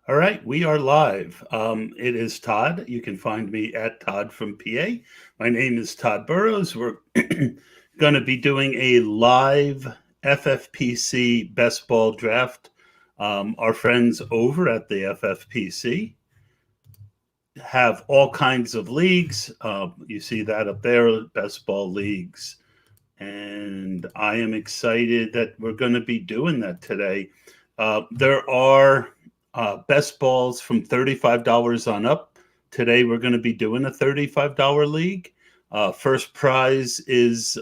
All right, we are live. It is Todd. You can find me at Todd from PA. My name is Todd Burrows. We're going to be doing a live FFPC best ball draft. Our friends over at the FFPC have all kinds of leagues. You see that up there, best ball leagues. And I am excited that we're going to be doing that today. There are best balls from $35 on up. Today we're going to be doing a $35 league. First prize is,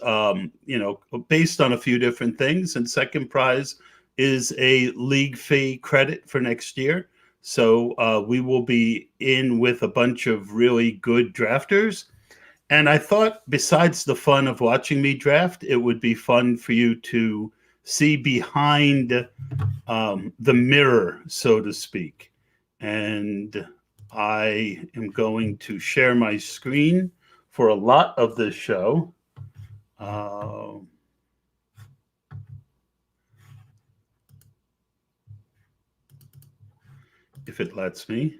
based on a few different things, and second prize is a league fee credit for next year. So we will be in with a bunch of really good drafters. And I thought, besides the fun of watching me draft, it would be fun for you to see behind the mirror, so to speak. And I am going to share my screen for a lot of this show. If it lets me.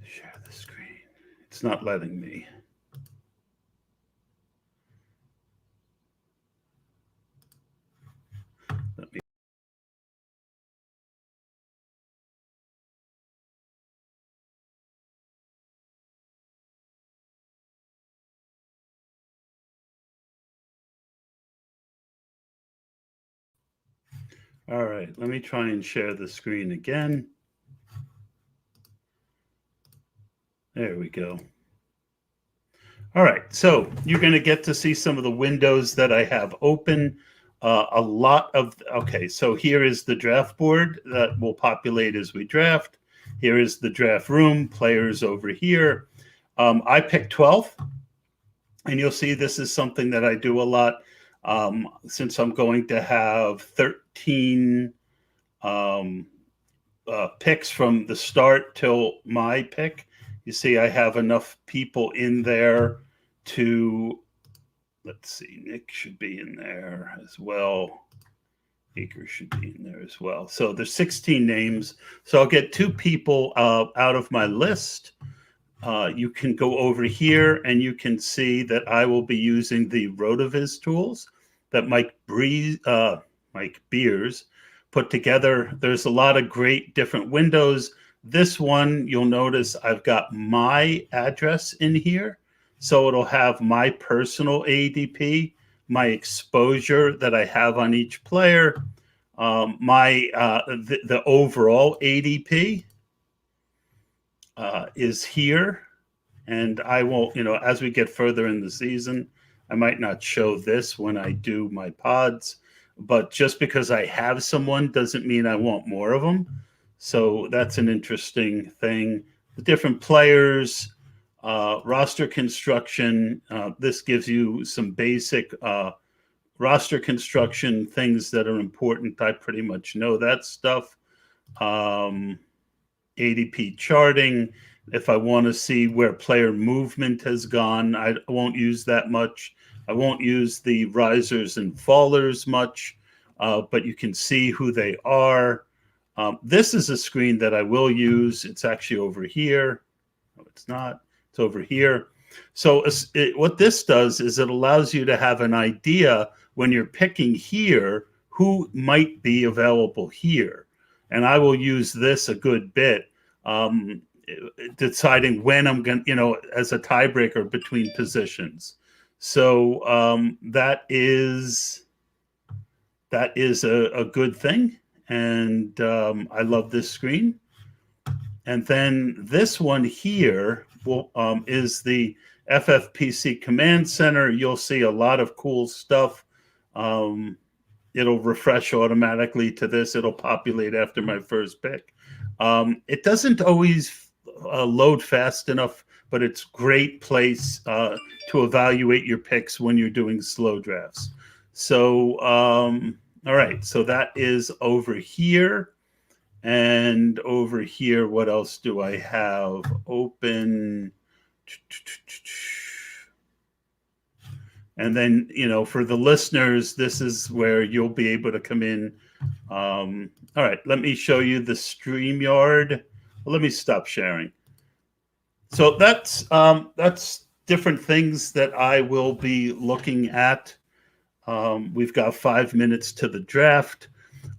Share the screen. It's not letting me. Let me. All right, let me try and share the screen again. There we go. All right, so you're going to get to see some of the windows that I have open. Okay, so here is the draft board that will populate as we draft. Here is the draft room, players over here. I picked 12, and you'll see this is something that I do a lot since I'm going to have 13 picks from the start till my pick. You see, I have enough people in there to, let's see, Nick should be in there as well. Baker should be in there as well. So there's 16 names. So I'll get two people out of my list. You can go over here and you can see that I will be using the Rotoviz tools that Mike Beers put together. There's a lot of great different windows. This one, you'll notice I've got my address in here. So it'll have my personal ADP, my exposure that I have on each player, the overall ADP is here. And I won't, as we get further in the season, I might not show this when I do my pods. But just because I have someone doesn't mean I want more of them. So that's an interesting thing. The different players, roster construction. This gives you some basic roster construction things that are important. I pretty much know that stuff. ADP charting. If I want to see where player movement has gone, I won't use that much. I won't use the risers and fallers much, but you can see who they are. This is a screen that I will use. It's actually over here. No, it's not. It's over here. So what this does is it allows you to have an idea when you're picking here who might be available here. And I will use this a good bit, deciding when I'm going to, as a tiebreaker between positions. So that is a good thing. And I love this screen. And then this one here is the FFPC Command Center. You'll see a lot of cool stuff. It'll refresh automatically to this. It'll populate after my first pick. It doesn't always load fast enough, but it's a great place to evaluate your picks when you're doing slow drafts. So, all right, so that is over here. And over here, what else do I have open? And then, for the listeners, this is where you'll be able to come in. All right, let me show you the StreamYard. Well, let me stop sharing. So that's different things that I will be looking at. We've got 5 minutes to the draft.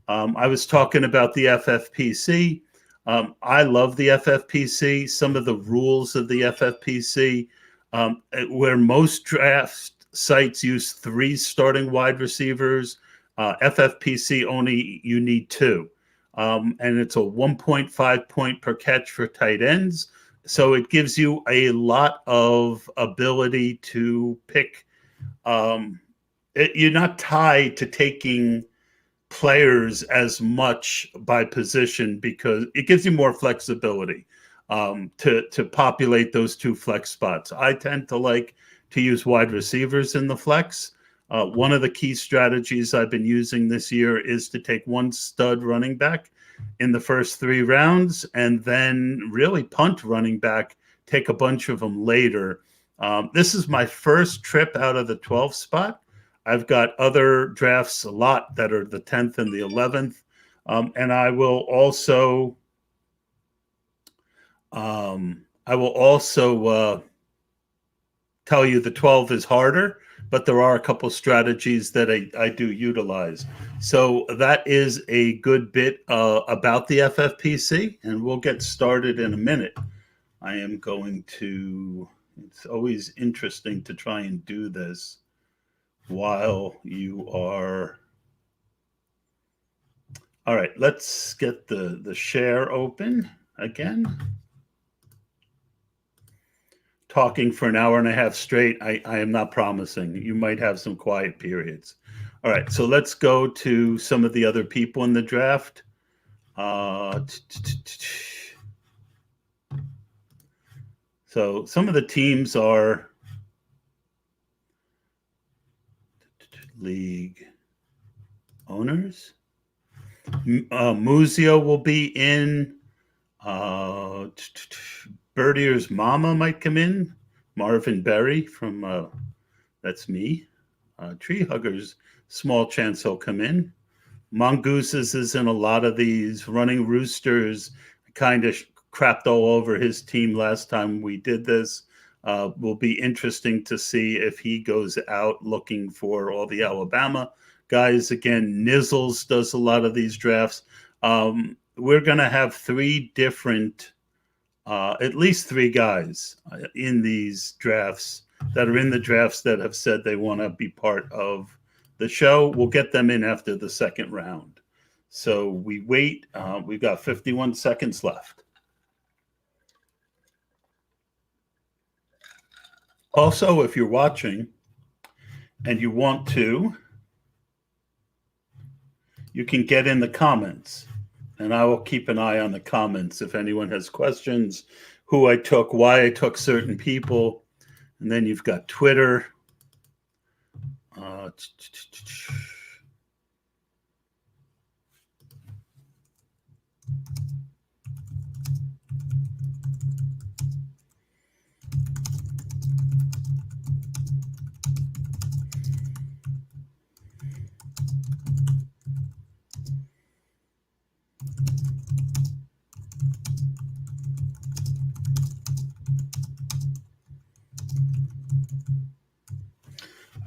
I was talking about the FFPC. I love the FFPC. Some of the rules of the FFPC, where most draft sites use 3 starting wide receivers, FFPC only you need 2. And it's a 1.5 point per catch for tight ends. So it gives you a lot of ability to pick. You're not tied to taking players as much by position because it gives you more flexibility to populate those 2 flex spots. I tend to like to use wide receivers in the flex. One of the key strategies I've been using this year is to take 1 stud running back in the first 3 rounds and then really punt running back, take a bunch of them later. This is my first trip out of the 12 spot. I've got other drafts a lot that are the 10th and the 11th. And I will also tell you the 12 is harder, but there are a couple strategies that I do utilize. So that is a good bit about the FFPC, and we'll get started in a minute. I am going to, it's always interesting to try and do this while you are. All right, let's get the share open again. Talking for an hour and a half straight, I am not promising. You might have some quiet periods. All right, so let's go to some of the other people in the draft. So some of the teams are league owners. Muzio will be in. Birdier's mama might come in. Marvin Berry from that's me. Tree Huggers, small chance he'll come in. Mongooses is in a lot of these. Running Roosters kind of crapped all over his team last time we did this. Will be interesting to see if he goes out looking for all the Alabama guys. Again, Nizzles does a lot of these drafts. We're going to have 3 different, at least 3 guys in these drafts that are in the drafts that have said they want to be part of the show. We'll get them in after the 2nd round. So we wait. We've got 51 seconds left. Also, if you're watching and you want to, you can get in the comments, and I will keep an eye on the comments if anyone has questions, who I took, why I took certain people. And then you've got Twitter.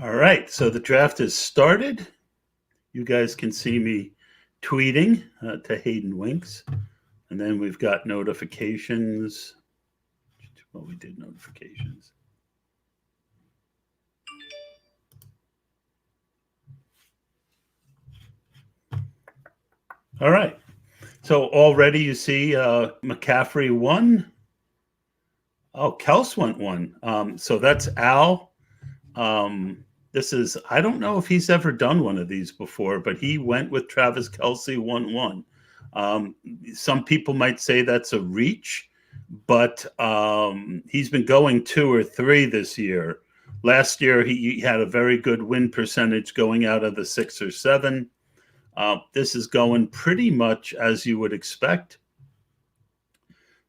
All right, so the draft is started. You guys can see me tweeting to Hayden Winks. And then we've got notifications. Well, we did notifications. All right. So already you see McCaffrey 1. Oh, Kels went 1. So that's Al. This is, I don't know if he's ever done one of these before, but he went with Travis Kelce 1-1. Some people might say that's a reach, but he's been going 2 or 3 this year. Last year, he had a very good win percentage going out of the 6 or 7. This is going pretty much as you would expect.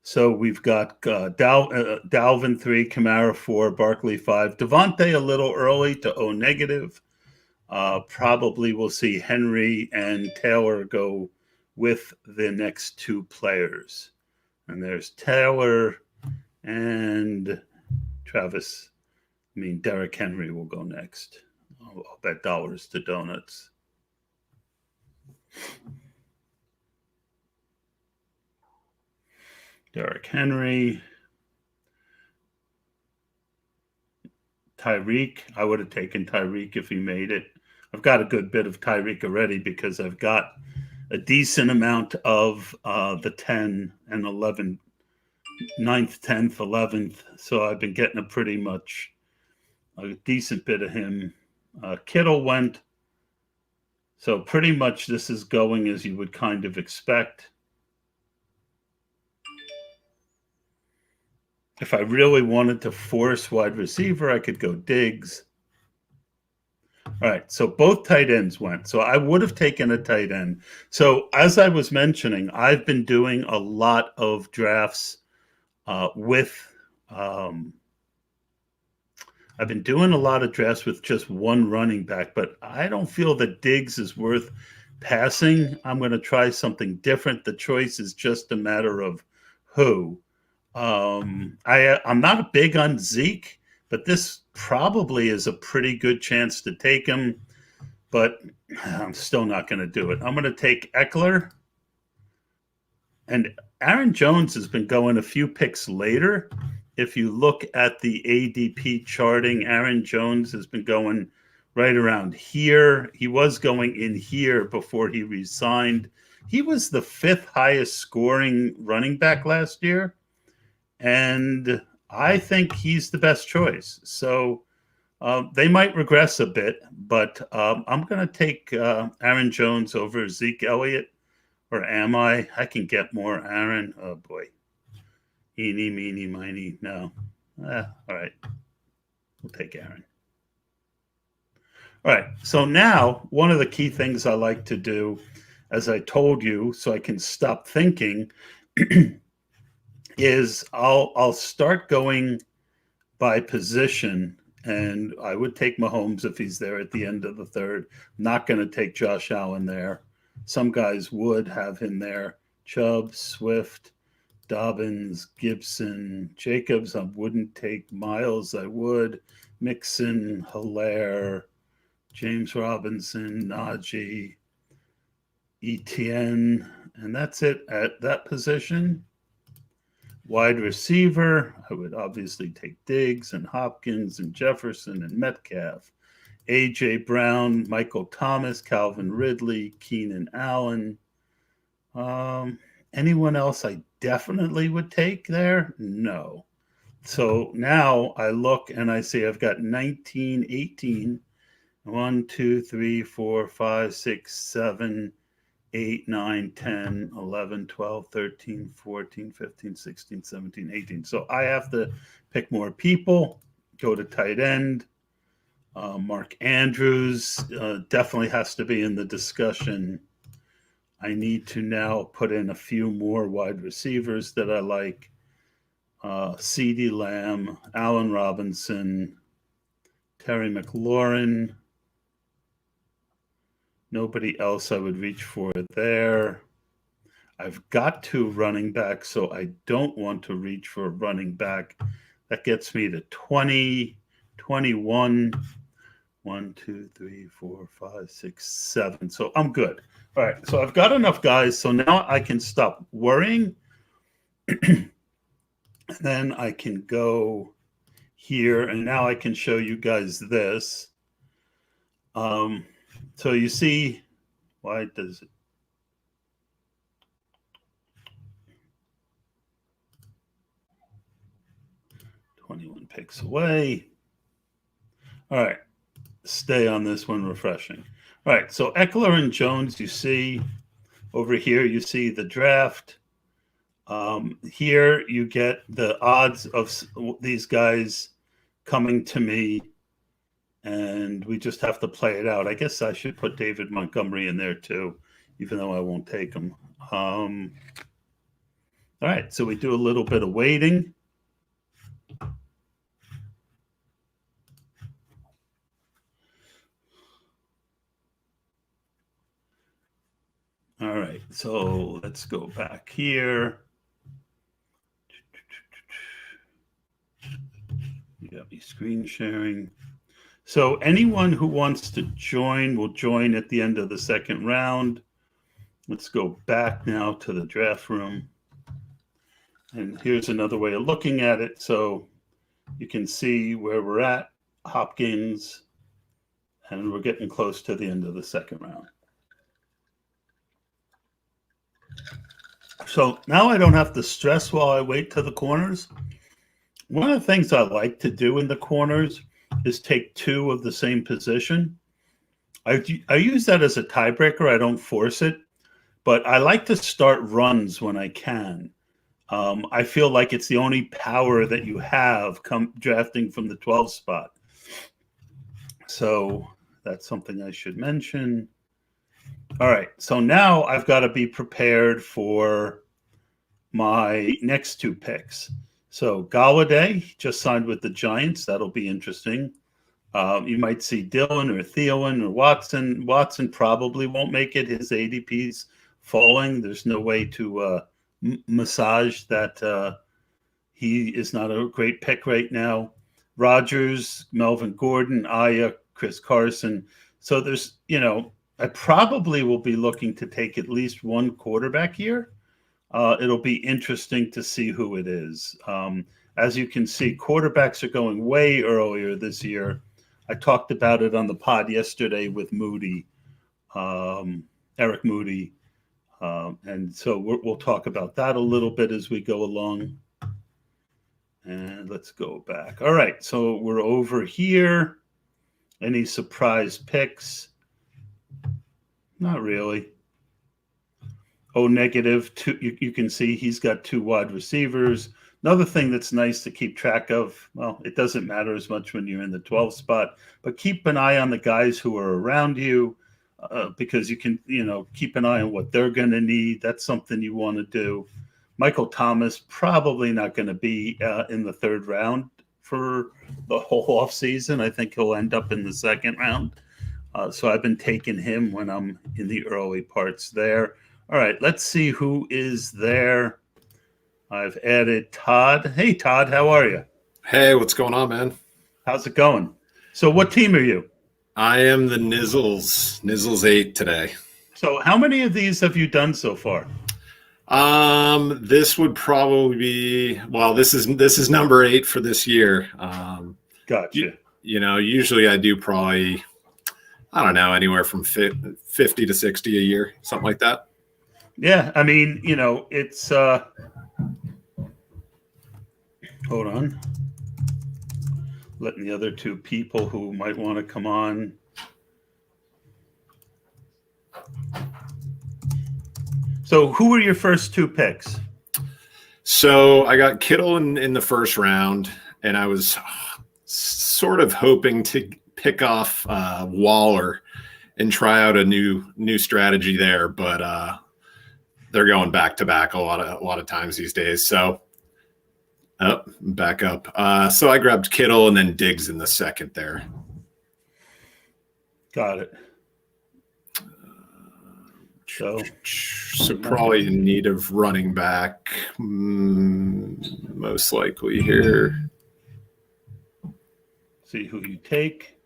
So we've got Dalvin 3, Kamara 4, Barkley 5, Devontae a little early to O negative. Probably we'll see Henry and Taylor go with the next two players. And there's Taylor and Derrick Henry will go next. I'll bet dollars to donuts. Derrick Henry. Tyreek. I would have taken Tyreek if he made it. I've got a good bit of Tyreek already because I've got a decent amount of the 10 and 11, 9th, 10th, 11th. So I've been getting a decent bit of him. Kittle went. So pretty much this is going as you would kind of expect. If I really wanted to force wide receiver, I could go Diggs. All right, so both tight ends went. So I would have taken a tight end. So as I was mentioning, I've been doing a lot of drafts with just one running back, but I don't feel that Diggs is worth passing. I'm going to try something different. The choice is just a matter of who. I'm not big on Zeke, but this probably is a pretty good chance to take him, but I'm still not going to do it. I'm going to take Eckler. And Aaron Jones has been going a few picks later. If you look at the ADP charting, Aaron Jones has been going right around here. He was going in here before he resigned. He was the 5th highest scoring running back last year. And I think he's the best choice. So they might regress a bit, but I'm going to take Aaron Jones over Zeke Elliott. Or am I? I can get more Aaron. Oh, boy. Eeny, meeny, miny. No. All right. We'll take Aaron. All right. So now one of the key things I like to do, as I told you, so I can stop thinking, is I'll start going by position, and I would take Mahomes if he's there at the end of the third. Not going to take Josh Allen there. Some guys would have him there. Chubb, Swift, Dobbins, Gibson, Jacobs. I wouldn't take Miles. I would. Mixon, Hilaire, James Robinson, Najee, Etienne, and that's it at that position. Wide receiver, I would obviously take Diggs and Hopkins and Jefferson and Metcalf. A.J. Brown, Michael Thomas, Calvin Ridley, Keenan Allen. Anyone else I definitely would take there? No. So now I look and I see I've got 19, 18, 1, 2, 3, 4, 5, 6, 7, 8, 9, 10, 11, 12, 13, 14, 15, 16, 17, 18. So I have to pick more people, go to tight end. Mark Andrews definitely has to be in the discussion. I need to now put in a few more wide receivers that I like. CeeDee Lamb, Allen Robinson, Terry McLaurin. Nobody else I would reach for there. I've got 2 running backs, so I don't want to reach for a running back. That gets me to 20, 21. 1, 2, 3, 4, 5, 6, 7. So I'm good. All right. So I've got enough guys. So now I can stop worrying. And then I can go here. And now I can show you guys this. So you see, why does it? "21 picks away." All right. Stay on this one, refreshing. All right, so Eckler and Jones, you see over here, you see the draft. Here you get the odds of these guys coming to me, and we just have to play it out. I guess I should put David Montgomery in there too, even though I won't take him. All right, so we do a little bit of waiting. All right, so let's go back here. You got me screen sharing. So anyone who wants to join will join at the end of the second round. Let's go back now to the draft room. And here's another way of looking at it. So you can see where we're at, Hopkins, and we're getting close to the end of the second round. So now I don't have to stress while I wait to the corners. One of the things I like to do in the corners is take two of the same position. I use that as a tiebreaker. I don't force it, but I like to start runs when I can. I feel like it's the only power that you have drafting from the 12 spot. So that's something I should mention. All right, so now I've got to be prepared for my next two picks. So Galladay just signed with the Giants. That'll be interesting. You might see Dillon or Thielen or Watson. Watson probably won't make it. His ADP's falling. There's no way to massage that he is not a great pick right now. Rodgers, Melvin Gordon, Aya, Chris Carson. So there's, I probably will be looking to take at least one quarterback here. It'll be interesting to see who it is. As you can see, quarterbacks are going way earlier this year. I talked about it on the pod yesterday with Moody, Eric Moody. And so we'll talk about that a little bit as we go along. And let's go back. All right, so we're over here. Any surprise picks? Not really. O negative, two, you can see he's got two wide receivers. Another thing that's nice to keep track of, well, it doesn't matter as much when you're in the 12 spot, but keep an eye on the guys who are around you because you can, keep an eye on what they're going to need. That's something you want to do. Michael Thomas probably not going to be in the third round for the whole offseason. I think he'll end up in the second round. So I've been taking him when I'm in the early parts there. All right, let's see who is there. I've added Todd. Hey, Todd, how are you? Hey, what's going on, man? How's it going? So what team are you? I am the Nizzles 8 today. So how many of these have you done so far? This would probably be, this is number 8 for this year. Gotcha. Usually I do probably, I don't know, anywhere from 50 to 60 a year, something like that. Yeah, I mean, it's hold on. Letting the other two people who might want to come on. So who were your first two picks? So I got Kittle in the first round, and I was sort of hoping to pick off Waller and try out a new strategy there, but they're going back to back a lot of times these days. So back up. So I grabbed Kittle and then Diggs in the second there. Got it. So probably in need of running back, most likely here. See who you take.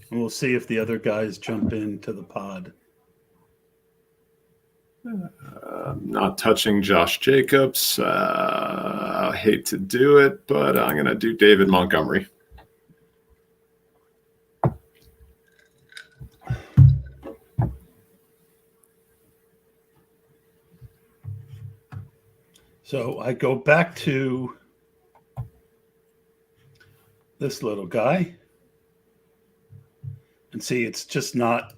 And we'll see if the other guys jump into the pod. Not touching Josh Jacobs. I hate to do it, but I'm going to do David Montgomery. So I go back to this little guy and see it's just not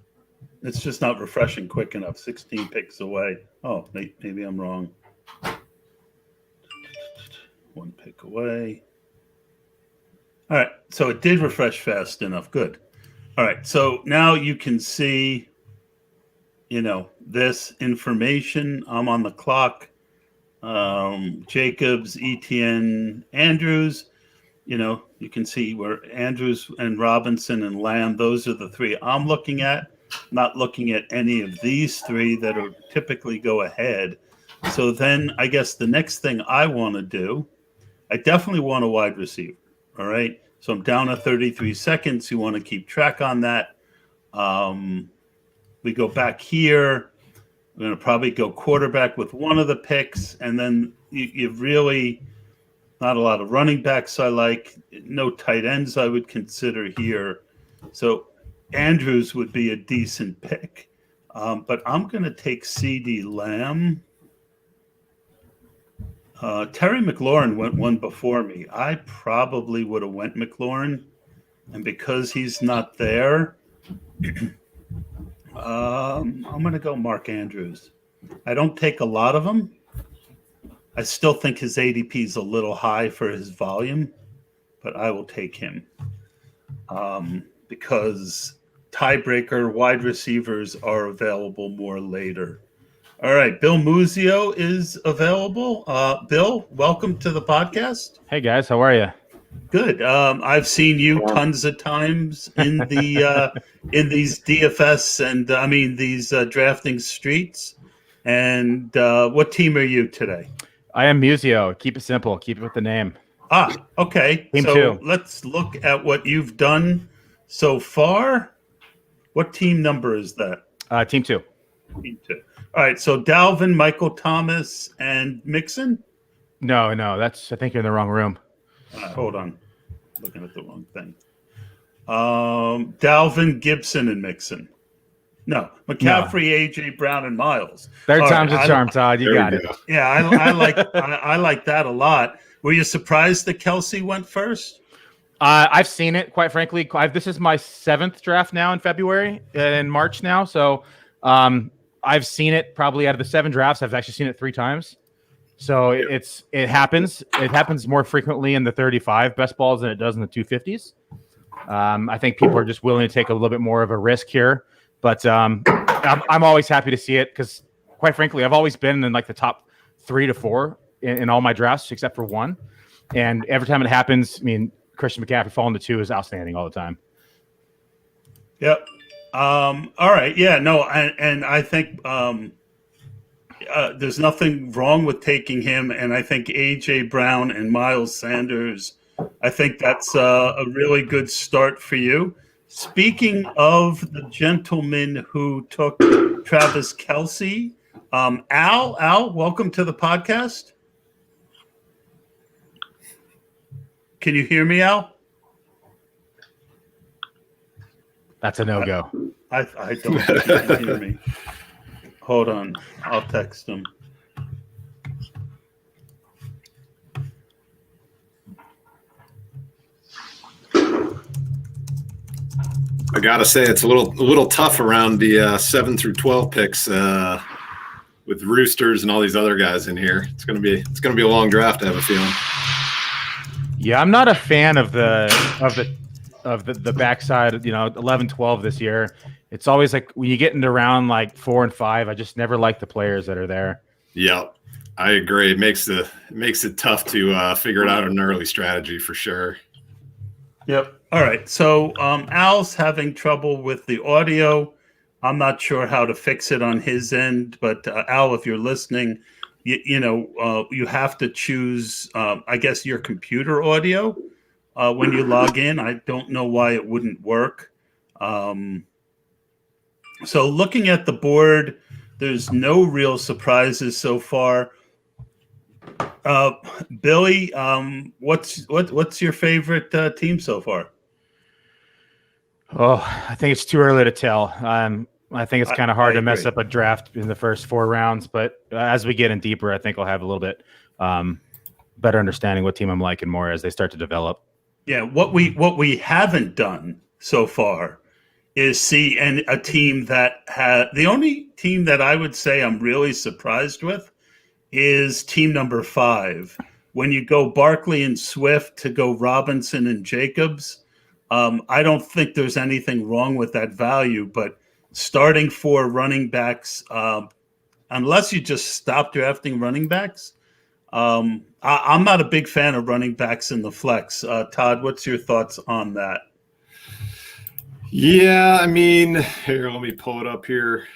refreshing quick enough. 16 picks away. Oh, maybe I'm wrong. One pick away. All right, so it did refresh fast enough. Good. All right, so now you can see, this information. I'm on the clock. Jacobs, Etienne, Andrews. You can see where Andrews and Robinson and Lamb, those are the three I'm looking at, not looking at any of these three that are typically go ahead. So then I guess the next thing I want to do, I definitely want a wide receiver. All right. So I'm down to 33 seconds. You want to keep track on that. We go back here. We're going to probably go quarterback with one of the picks. And then you've really not a lot of running backs I like. No tight ends I would consider here. So Andrews would be a decent pick. But I'm going to take CeeDee Lamb. Terry McLaurin went one before me. I probably would have went McLaurin. And because he's not there, I'm going to go Mark Andrews. I don't take a lot of them. I still think his ADP is a little high for his volume, but I will take him because tiebreaker wide receivers are available more later. All right, Bill Muzio is available. Bill, welcome to the podcast. Hey guys, how are you? Good. I've seen you tons of times in the in these DFS and these drafting streets. And what team are you today? I am Muzio. Keep it simple. Keep it with the name. Okay. Team so 2. Let's look at what you've done so far. What team number is that? Team 2. Team 2. All right. So Dalvin, Michael Thomas, and Mixon? No. I think you're in the wrong room. Hold on. Looking at the wrong thing. Dalvin, Gibson, and Mixon. No. McCaffrey, AJ Brown, and Miles. Third time's a charm, Todd. You got it. Yeah, I like I like that a lot. Were you surprised that Kelsey went first? I've seen it, quite frankly. This is my 7th draft now in February and March now. So I've seen it probably out of the 7 drafts. I've actually seen it 3 times. So it happens. It happens more frequently in the 35 best balls than it does in the 250s. I think people are just willing to take a little bit more of a risk here. But I'm always happy to see it because, quite frankly, I've always been in like the top 3 to 4 in all my drafts except for 1. And every time it happens, Christian McCaffrey falling to 2 is outstanding all the time. Yep. All right. Yeah. No. And I think there's nothing wrong with taking him. And I think AJ Brown and Miles Sanders, I think that's a really good start for you. Speaking of the gentleman who took Travis Kelce, Al, welcome to the podcast. Can you hear me, Al? That's a no-go. I don't think he can hear me. Hold on. I'll text him. I gotta say it's a little tough around the 7 through 12 picks with Roosters and all these other guys in here. It's gonna be a long draft, I have a feeling. Yeah, I'm not a fan of the backside, 11, 12 this year. It's always like when you get into round like 4 and 5, I just never like the players that are there. Yeah, I agree. It makes it tough to figure it out an early strategy for sure. Yep. All right. So Al's having trouble with the audio. I'm not sure how to fix it on his end, but Al, if you're listening, you have to choose, I guess, your computer audio when you log in. I don't know why it wouldn't work. So looking at the board, there's no real surprises so far. Billy, what's your favorite team so far? Oh, I think it's too early to tell. I think it's kind of hard to mess agree. up a draft in the first 4 rounds, but as we get in deeper, I think I'll have a little bit better understanding what team I'm liking more as they start to develop. Yeah, what we haven't done so far is see a team that had the only team that I would say I'm really surprised with is team number 5. When you go Barkley and Swift to go Robinson and Jacobs, I don't think there's anything wrong with that value, but starting for running backs, unless you just stop drafting running backs. I'm not a big fan of running backs in the flex. Todd, what's your thoughts on that? Yeah, I mean, here, let me pull it up here.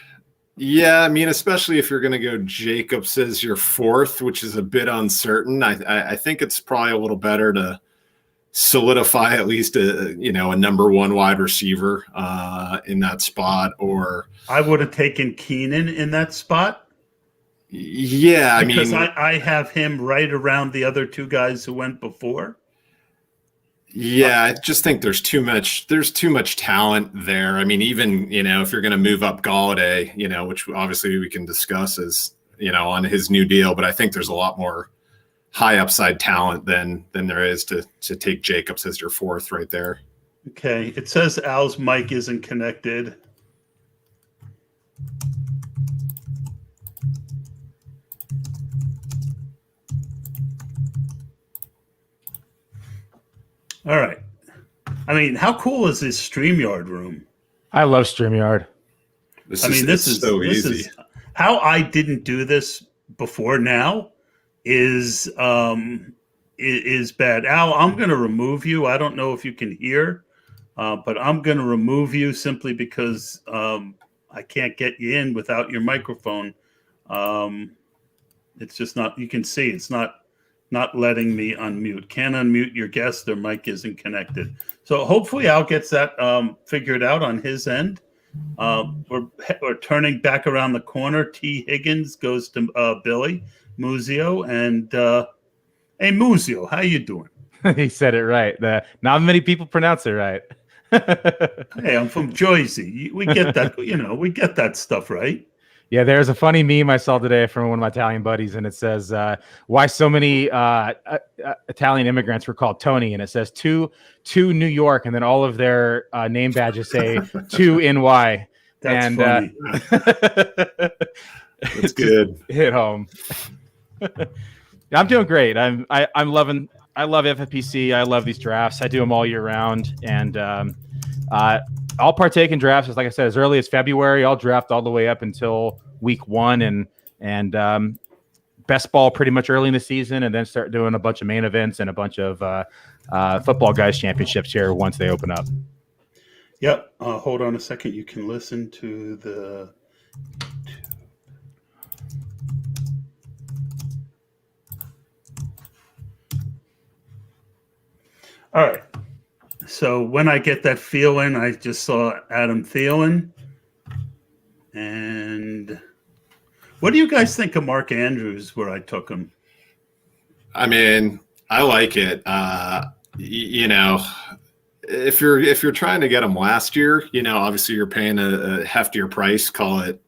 Yeah, I mean, especially if you're going to go Jacobs as your fourth, which is a bit uncertain. I think it's probably a little better to solidify at least a number one wide receiver in that spot. Or I would have taken Keenan in that spot. Yeah, because I have him right around the other two guys who went before. Yeah, I just think there's too much talent there. I mean, even, if you're going to move up Galladay, which obviously we can discuss as, on his new deal, but I think there's a lot more high upside talent than there is to take Jacobs as your fourth right there. Okay. It says Al's mic isn't connected. All right. I mean, how cool is this StreamYard room? I love StreamYard. This is so easy. How I didn't do this before now is bad. Al, I'm going to remove you. I don't know if you can hear, but I'm going to remove you simply because I can't get you in without your microphone. It's just not. You can see it's not letting me unmute. Can't unmute your guest. Their mic isn't connected. So hopefully Al gets that figured out on his end. We're turning back around the corner. T. Higgins goes to Billy Muzio. And hey, Muzio, how you doing? He said it right. Not many people pronounce it right. Hey, I'm from Jersey. We get that. We get that stuff right. Yeah, there's a funny meme I saw today from one of my Italian buddies, and it says, why so many Italian immigrants were called Tony, and it says to New York, and then all of their name badges say to NY. That's funny. That's good. Hit home. I'm doing great. I love FFPC. I love these drafts. I do them all year round, and I'll partake in drafts, like I said, as early as February. I'll draft all the way up until week 1 and best ball pretty much early in the season, and then start doing a bunch of main events and a bunch of football guys championships here once they open up. Yep. Hold on a second. You can listen to the. All right. So when I get that feeling, I just saw Adam Thielen. And what do you guys think of Mark Andrews where I took him? I mean, I like it. If you're trying to get him last year, obviously you're paying a heftier price, call it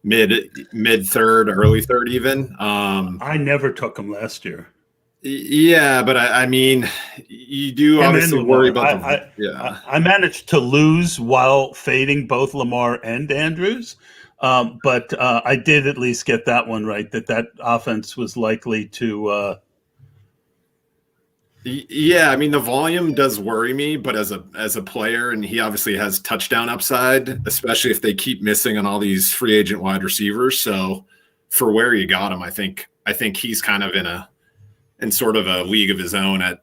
mid third, early third even. I never took him last year. Yeah, but I mean, you do obviously worry about I managed to lose while fading both Lamar and Andrews, but I did at least get that one right, that offense was likely to. Yeah, I mean, the volume does worry me, but as a player, and he obviously has touchdown upside, especially if they keep missing on all these free agent wide receivers. So for where you got him, I think he's kind of in sort of a league of his own at,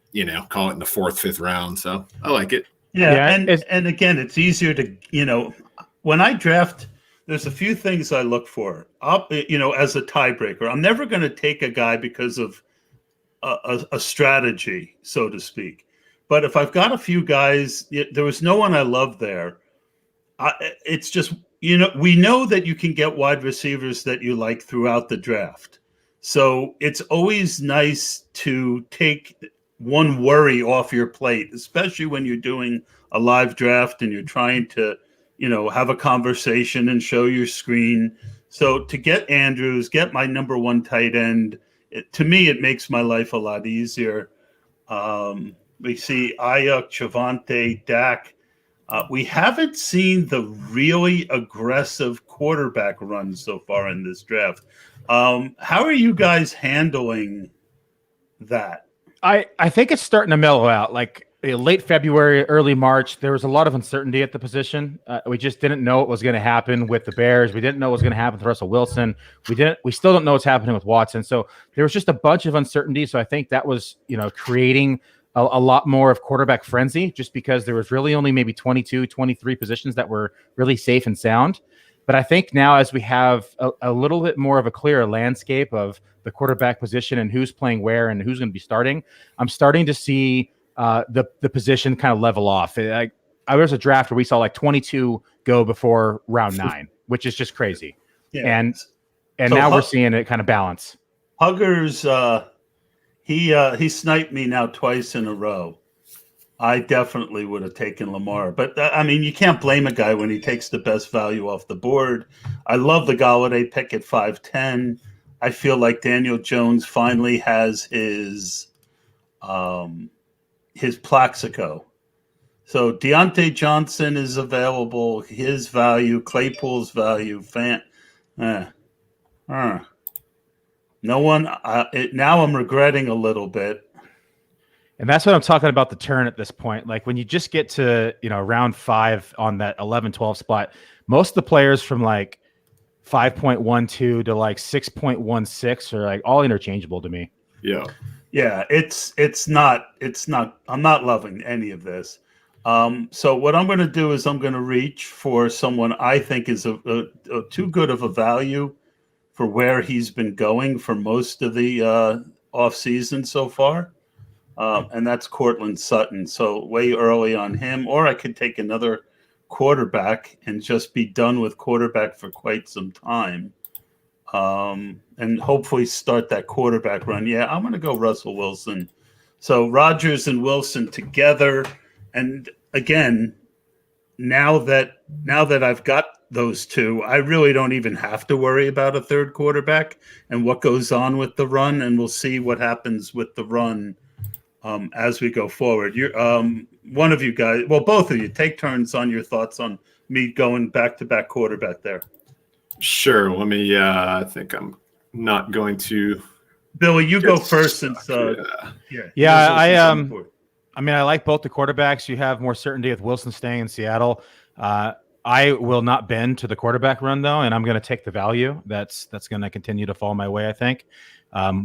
call it in the 4th, 5th round. So I like it. Yeah. And again, it's easier to, when I draft, there's a few things I look for, as a tiebreaker. I'm never going to take a guy because of a strategy, so to speak. But if I've got a few guys, there was no one I love there. It's just, we know that you can get wide receivers that you like throughout the draft. So it's always nice to take one worry off your plate, especially when you're doing a live draft and you're trying to, have a conversation and show your screen. So to get Andrews, get my number 1 tight end, to me, it makes my life a lot easier. We see Ayuk, Chavante, Dak. We haven't seen the really aggressive quarterback runs so far in this draft. How are you guys handling that? I think it's starting to mellow out. Like late February, early March, there was a lot of uncertainty at the position. We just didn't know what was going to happen with the Bears. We didn't know what was going to happen with Russell Wilson. We still don't know what's happening with Watson. So there was just a bunch of uncertainty. So I think that was, creating a lot more of quarterback frenzy, just because there was really only maybe 22, 23 positions that were really safe and sound. But I think now, as we have a little bit more of a clearer landscape of the quarterback position and who's playing where and who's going to be starting, I'm starting to see the position kind of level off. There was a draft where we saw like 22 go before round 9, which is just crazy. Yeah. And so now we're seeing it kind of balance. Huggers, he sniped me now twice in a row. I definitely would have taken Lamar, but you can't blame a guy when he takes the best value off the board. I love the Golladay pick at 5'10". I feel like Daniel Jones finally has his Plaxico. So Deontay Johnson is available. His value, Claypool's value, no one. Now I'm regretting a little bit. And that's what I'm talking about, the turn at this point. Like when you just get to, round 5 on that 11-12 spot, most of the players from like 5.12 to like 6.16 are like all interchangeable to me. Yeah. Yeah, it's not. I'm not loving any of this. So what I'm going to do is I'm going to reach for someone I think is a too good of a value for where he's been going for most of the off season so far. And that's Cortland Sutton. So way early on him, or I could take another quarterback and just be done with quarterback for quite some time. And hopefully start that quarterback run. Yeah, I'm going to go Russell Wilson. So Rodgers and Wilson together. And again, now that I've got those two, I really don't even have to worry about a third quarterback and what goes on with the run. And we'll see what happens with the run as we go forward. You're one of you guys, well, both of you, take turns on your thoughts on me going back-to-back quarterback there. Sure. Let me. I think I'm not going to. Billy, you go first since. Yeah. I like both the quarterbacks. You have more certainty with Wilson staying in Seattle. I will not bend to the quarterback run though, and I'm going to take the value. That's going to continue to fall my way, I think,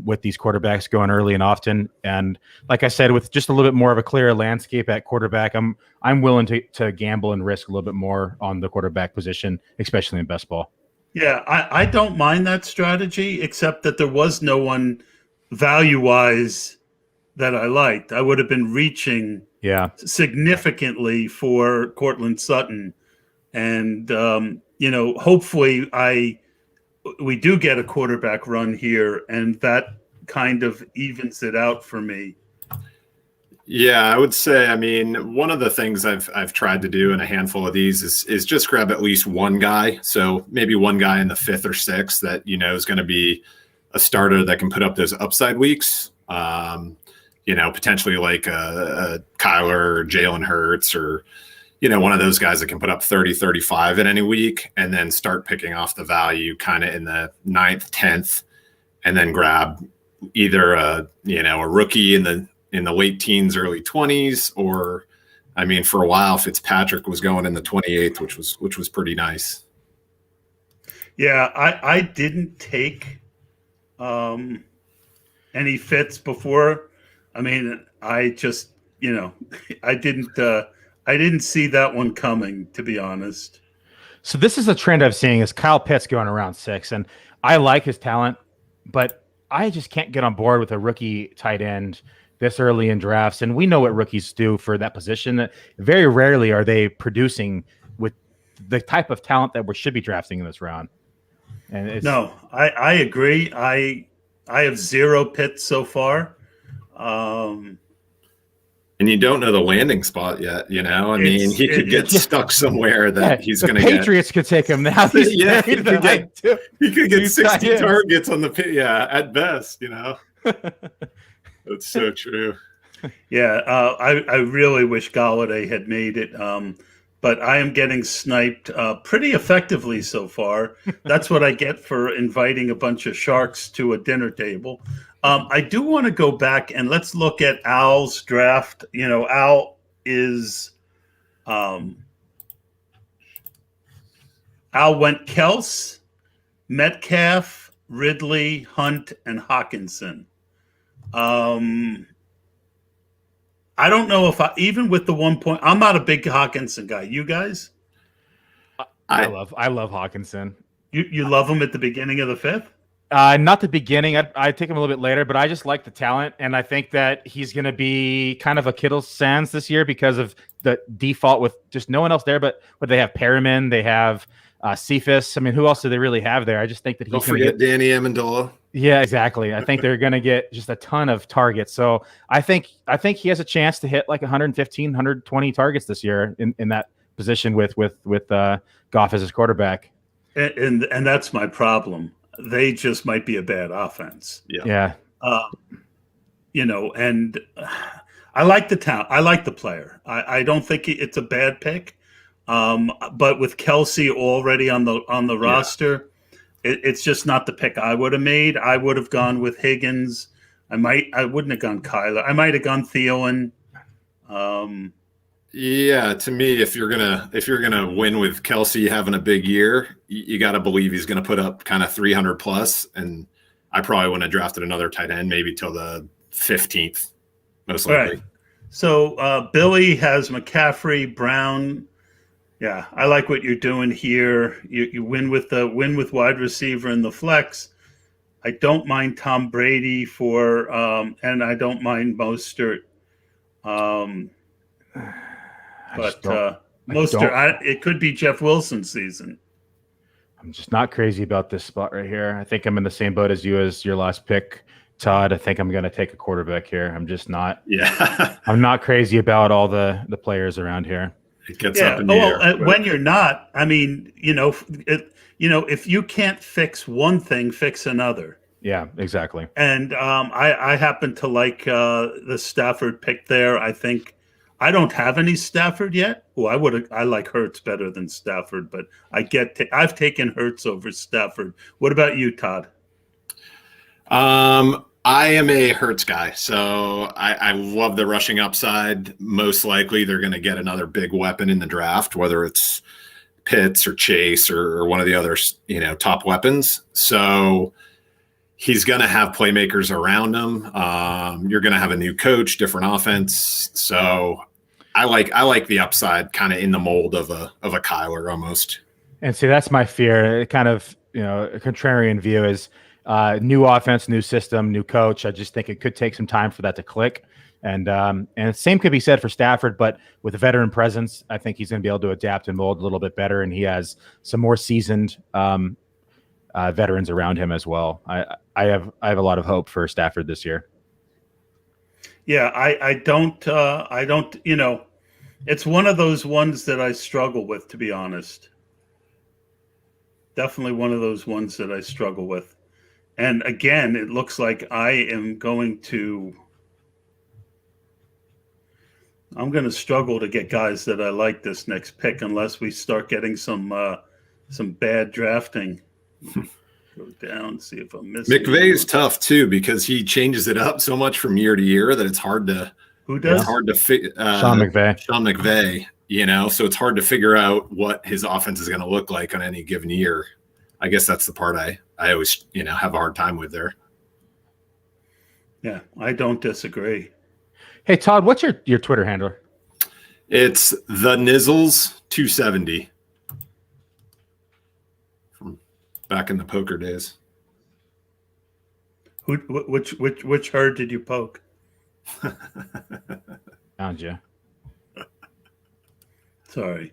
with these quarterbacks going early and often. And like I said, with just a little bit more of a clearer landscape at quarterback, I'm willing to gamble and risk a little bit more on the quarterback position, especially in best ball. Yeah, I don't mind that strategy, except that there was no one value-wise that I liked. I would have been reaching significantly for Cortland Sutton. And, hopefully we do get a quarterback run here, and that kind of evens it out for me. Yeah, I would say, one of the things I've tried to do in a handful of these is just grab at least one guy. So maybe one guy in the 5th or 6th that, is going to be a starter that can put up those upside weeks. Potentially like a Kyler or Jalen Hurts or, one of those guys that can put up 30, 35 in any week, and then start picking off the value kind of in the 9th, 10th, and then grab either a rookie in the late teens, early 20s, or, for a while, Fitzpatrick was going in the 28th, which was pretty nice. Yeah, I didn't take any Fitz before. I just, I didn't see that one coming, to be honest. So this is a trend I'm seeing is Kyle Pitts going around 6, and I like his talent, but I just can't get on board with a rookie tight end this early in drafts. And we know what rookies do for that position. Very rarely are they producing with the type of talent that we should be drafting in this round. And no, I agree. I have 0 Pitts so far. And you don't know the landing spot yet, he could get stuck somewhere that he's going to get. Patriots could take him now. He could get 60 targets on at best, That's so true. Yeah, I really wish Golladay had made it, but I am getting sniped pretty effectively so far. That's what I get for inviting a bunch of sharks to a dinner table. I do want to go back and let's look at Al's draft. Al is Al went Kels, Metcalf, Ridley, Hunt, and Hawkinson. I don't know if even with the 1 point, I'm not a big Hawkinson guy. You guys? I love Hawkinson. You love him at the beginning of the fifth? Not the beginning. I take him a little bit later, but I just like the talent, and I think that he's going to be kind of a Kittle Sands this year because of the default with just no one else there. But they have Perriman, they have Cephas. I mean, who else do they really have there? I just think that he's don't forget Danny Amendola. Yeah, exactly. I think they're going to get just a ton of targets. So I think he has a chance to hit like 115, 120 targets this year in that position with Goff as his quarterback. And that's my problem. They just might be a bad offense. Yeah. And I like the talent. I like the player. I don't think it's a bad pick. But with Kelsey already on the roster, it's just not the pick I would have made. I would have gone with Higgins. I wouldn't have gone Kyler. I might have gone Thielen. Yeah, to me, if you're gonna win with Kelsey having a big year, you got to believe he's gonna put up kind of 300 plus. And I probably wouldn't have drafted another tight end maybe till the 15th, most likely. Right. So Billy has McCaffrey, Brown. Yeah, I like what you're doing here. You win with wide receiver in the flex. I don't mind Tom Brady and I don't mind Mostert. Mostert, it could be Jeff Wilson's season. I'm just not crazy about this spot right here. I think I'm in the same boat as you as your last pick, Todd. I think I'm going to take a quarterback here. I'm just not. Yeah. I'm not crazy about all the players around here. It gets up in the air. When you're not, I mean, if you can't fix one thing, fix another. Yeah, exactly. And I happen to like the Stafford pick there. I think I don't have any Stafford yet. Well, I like Hurts better than Stafford, but I've taken Hurts over Stafford. What about you, Todd? I am a Hurts guy, so I love the rushing upside. Most likely they're going to get another big weapon in the draft, whether it's Pitts or Chase or one of the other, top weapons. So he's going to have playmakers around him. You're going to have a new coach, different offense. So I like the upside kind of in the mold of a Kyler almost. And see, that's my fear. Kind of, a contrarian view is new offense, new system, new coach. I just think it could take some time for that to click. And the same could be said for Stafford, but with a veteran presence, I think he's going to be able to adapt and mold a little bit better. And he has some more seasoned veterans around him as well. I have a lot of hope for Stafford this year. Yeah, I don't, it's one of those ones that I struggle with, to be honest. Definitely one of those ones that I struggle with. And again, it looks like I'm going to struggle to get guys that I like this next pick unless we start getting some bad drafting. Go down, see if I'm missing. McVay's tough too because he changes it up so much from year to year that it's hard to. Who does? It's hard to figure. Sean McVay. Sean McVay. So it's hard to figure out what his offense is going to look like on any given year. I guess that's the part I always have a hard time with there. Yeah, I don't disagree. Hey Todd, what's your Twitter handle? It's the Nizzles 270 from back in the poker days. Which herd did you poke? Found you. Sorry.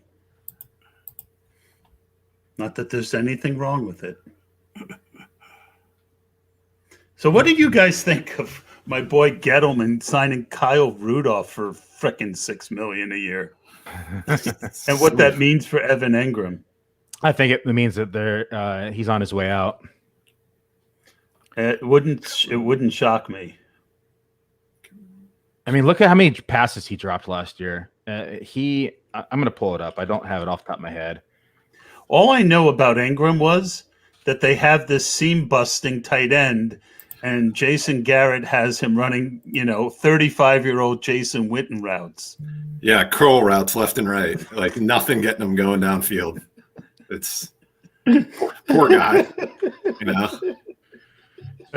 Not that there's anything wrong with it. So what do you guys think of my boy Gettleman signing Kyle Rudolph for frickin' $6 million a year? And what that means for Evan Engram? I think it means that he's on his way out. It wouldn't shock me. I mean, look at how many passes he dropped last year. I'm going to pull it up. I don't have it off the top of my head. All I know about Engram was that they have this seam busting tight end, And Jason Garrett has him running, 35-year-old Jason Witten routes. Yeah, curl routes left and right. Like nothing getting him going downfield. It's poor guy,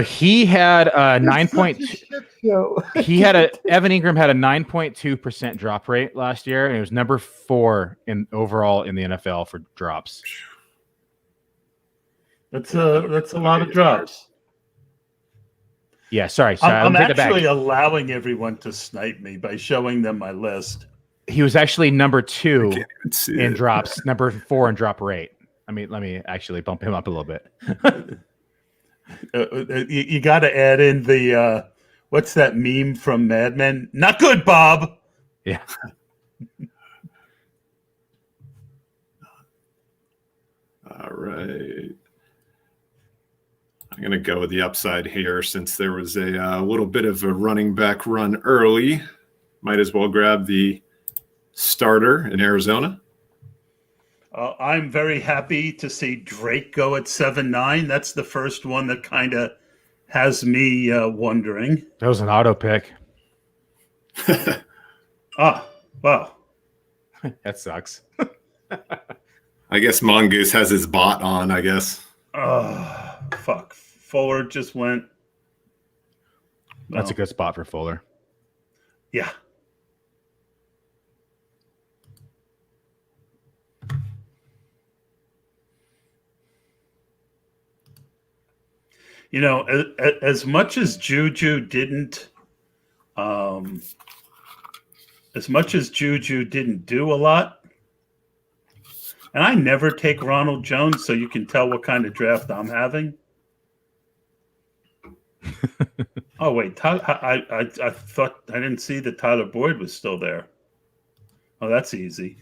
He had a 9.2. Evan Ingram had a 9.2% drop rate last year, and it was number 4 in overall in the NFL for drops. That's a lot of drops. Yeah, sorry. I'm actually allowing everyone to snipe me by showing them my list. He was actually number 2 in drops, number 4 in drop rate. I mean, let me actually bump him up a little bit. You got to add in the what's that meme from Mad Men? Not good, Bob. Yeah. All right. I'm going to go with the upside here since there was a little bit of a running back run early. Might as well grab the starter in Arizona. I'm very happy to see Drake go at 7.9. That's the first one that kind of has me wondering. That was an auto pick. Wow. That sucks. I guess Mongoose has his bot on, I guess. Fuck. Fuller just went. That's a good spot for Fuller. Yeah. As much as Juju didn't do a lot, and I never take Ronald Jones, so you can tell what kind of draft I'm having. Oh wait, I thought I didn't see that Tyler Boyd was still there. Oh, that's easy.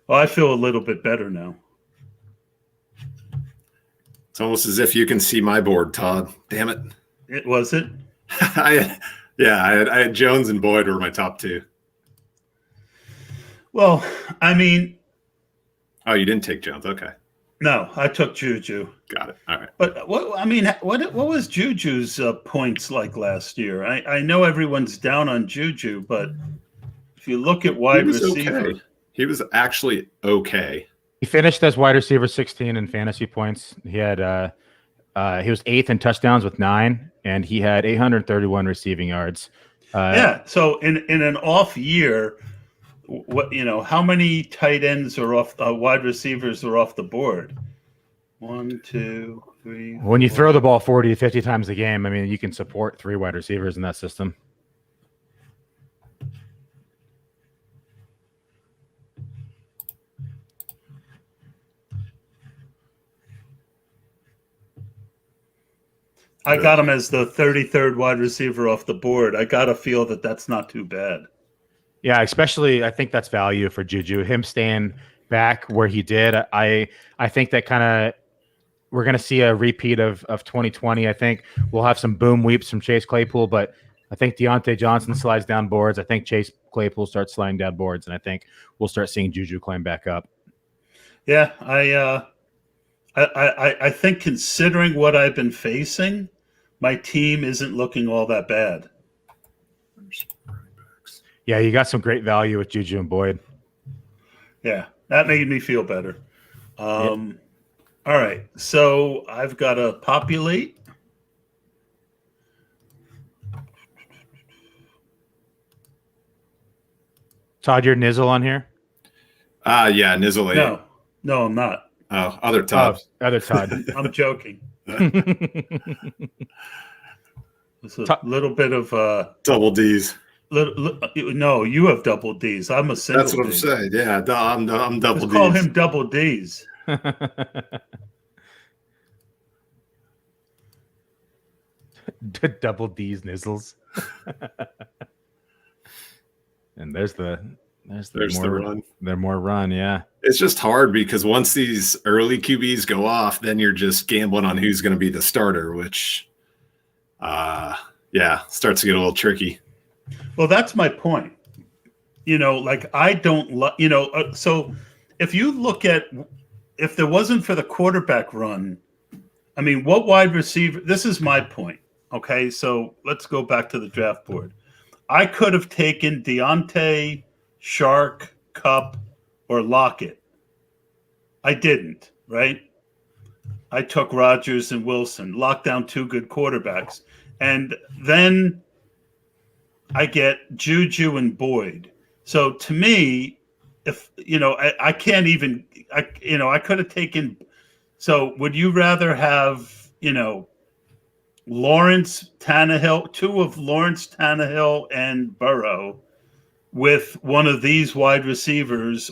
Well, I feel a little bit better now. It's almost as if you can see my board, Todd. Damn it. It was it? I had Jones and Boyd were my top 2. Well, I mean. Oh, you didn't take Jones. Okay. No, I took Juju. Got it. All right. But what was Juju's points like last year? I know everyone's down on Juju, but if you look at wide receiver, okay. He was actually okay. He finished as wide receiver 16 in fantasy points. He had he was 8th in touchdowns with 9, and he had 831 receiving yards. So in an off year, how many tight ends are off? Wide receivers are off the board. 1, 2, 3. When you throw the ball 40 to 50 times a game, I mean, you can support 3 wide receivers in that system. I got him as the 33rd wide receiver off the board. I got to feel that that's not too bad. Yeah, especially I think that's value for Juju. Him staying back where he did. I think that kind of we're going to see a repeat of 2020. I think we'll have some boom weeps from Chase Claypool, but I think Deontay Johnson slides down boards. I think Chase Claypool starts sliding down boards, and I think we'll start seeing Juju climb back up. Yeah, I think considering what I've been facing, my team isn't looking all that bad. Yeah, you got some great value with Juju and Boyd. Yeah, that made me feel better. All right, so I've got to populate. Todd, you're Nizzle on here? Yeah, Nizzle 8. No, I'm not. Oh, other Todd. Other Todd. I'm joking. It's a little bit of double D's. No, you have double D's. I'm a single. That's what I'm saying. Yeah, I'm double Just D's. call him double D's. Double D's Nizzles. And there's the run. They're more run, yeah. It's just hard because once these early QBs go off, then you're just gambling on who's going to be the starter, which, starts to get a little tricky. Well, that's my point. I don't so if you look at if there wasn't for the quarterback run, I mean, what wide receiver? This is my point. Okay, so let's go back to the draft board. I could have taken Deontay, Shark, Cup, or Lockett. I didn't, right? I took Rodgers and Wilson, locked down two good quarterbacks. And then I get Juju and Boyd. So to me, if I can't even I could have taken. So would you rather have Lawrence Tannehill, two of Lawrence Tannehill and Burrow with one of these wide receivers?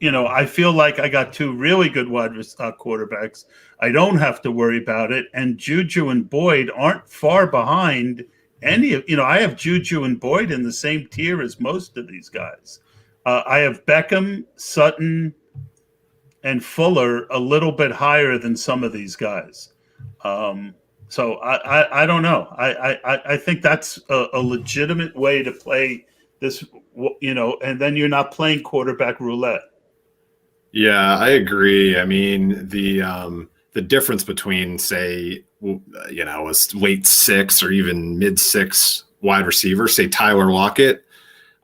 I feel like I got two really good quarterbacks. I don't have to worry about it. And Juju and Boyd aren't far behind any of, I have Juju and Boyd in the same tier as most of these guys. I have Beckham, Sutton, and Fuller a little bit higher than some of these guys. So I don't know. I think that's a legitimate way to play this, and then you're not playing quarterback roulette. Yeah, I agree. I mean, the difference between, say, a late 6 or even mid 6 wide receiver, say Tyler Lockett.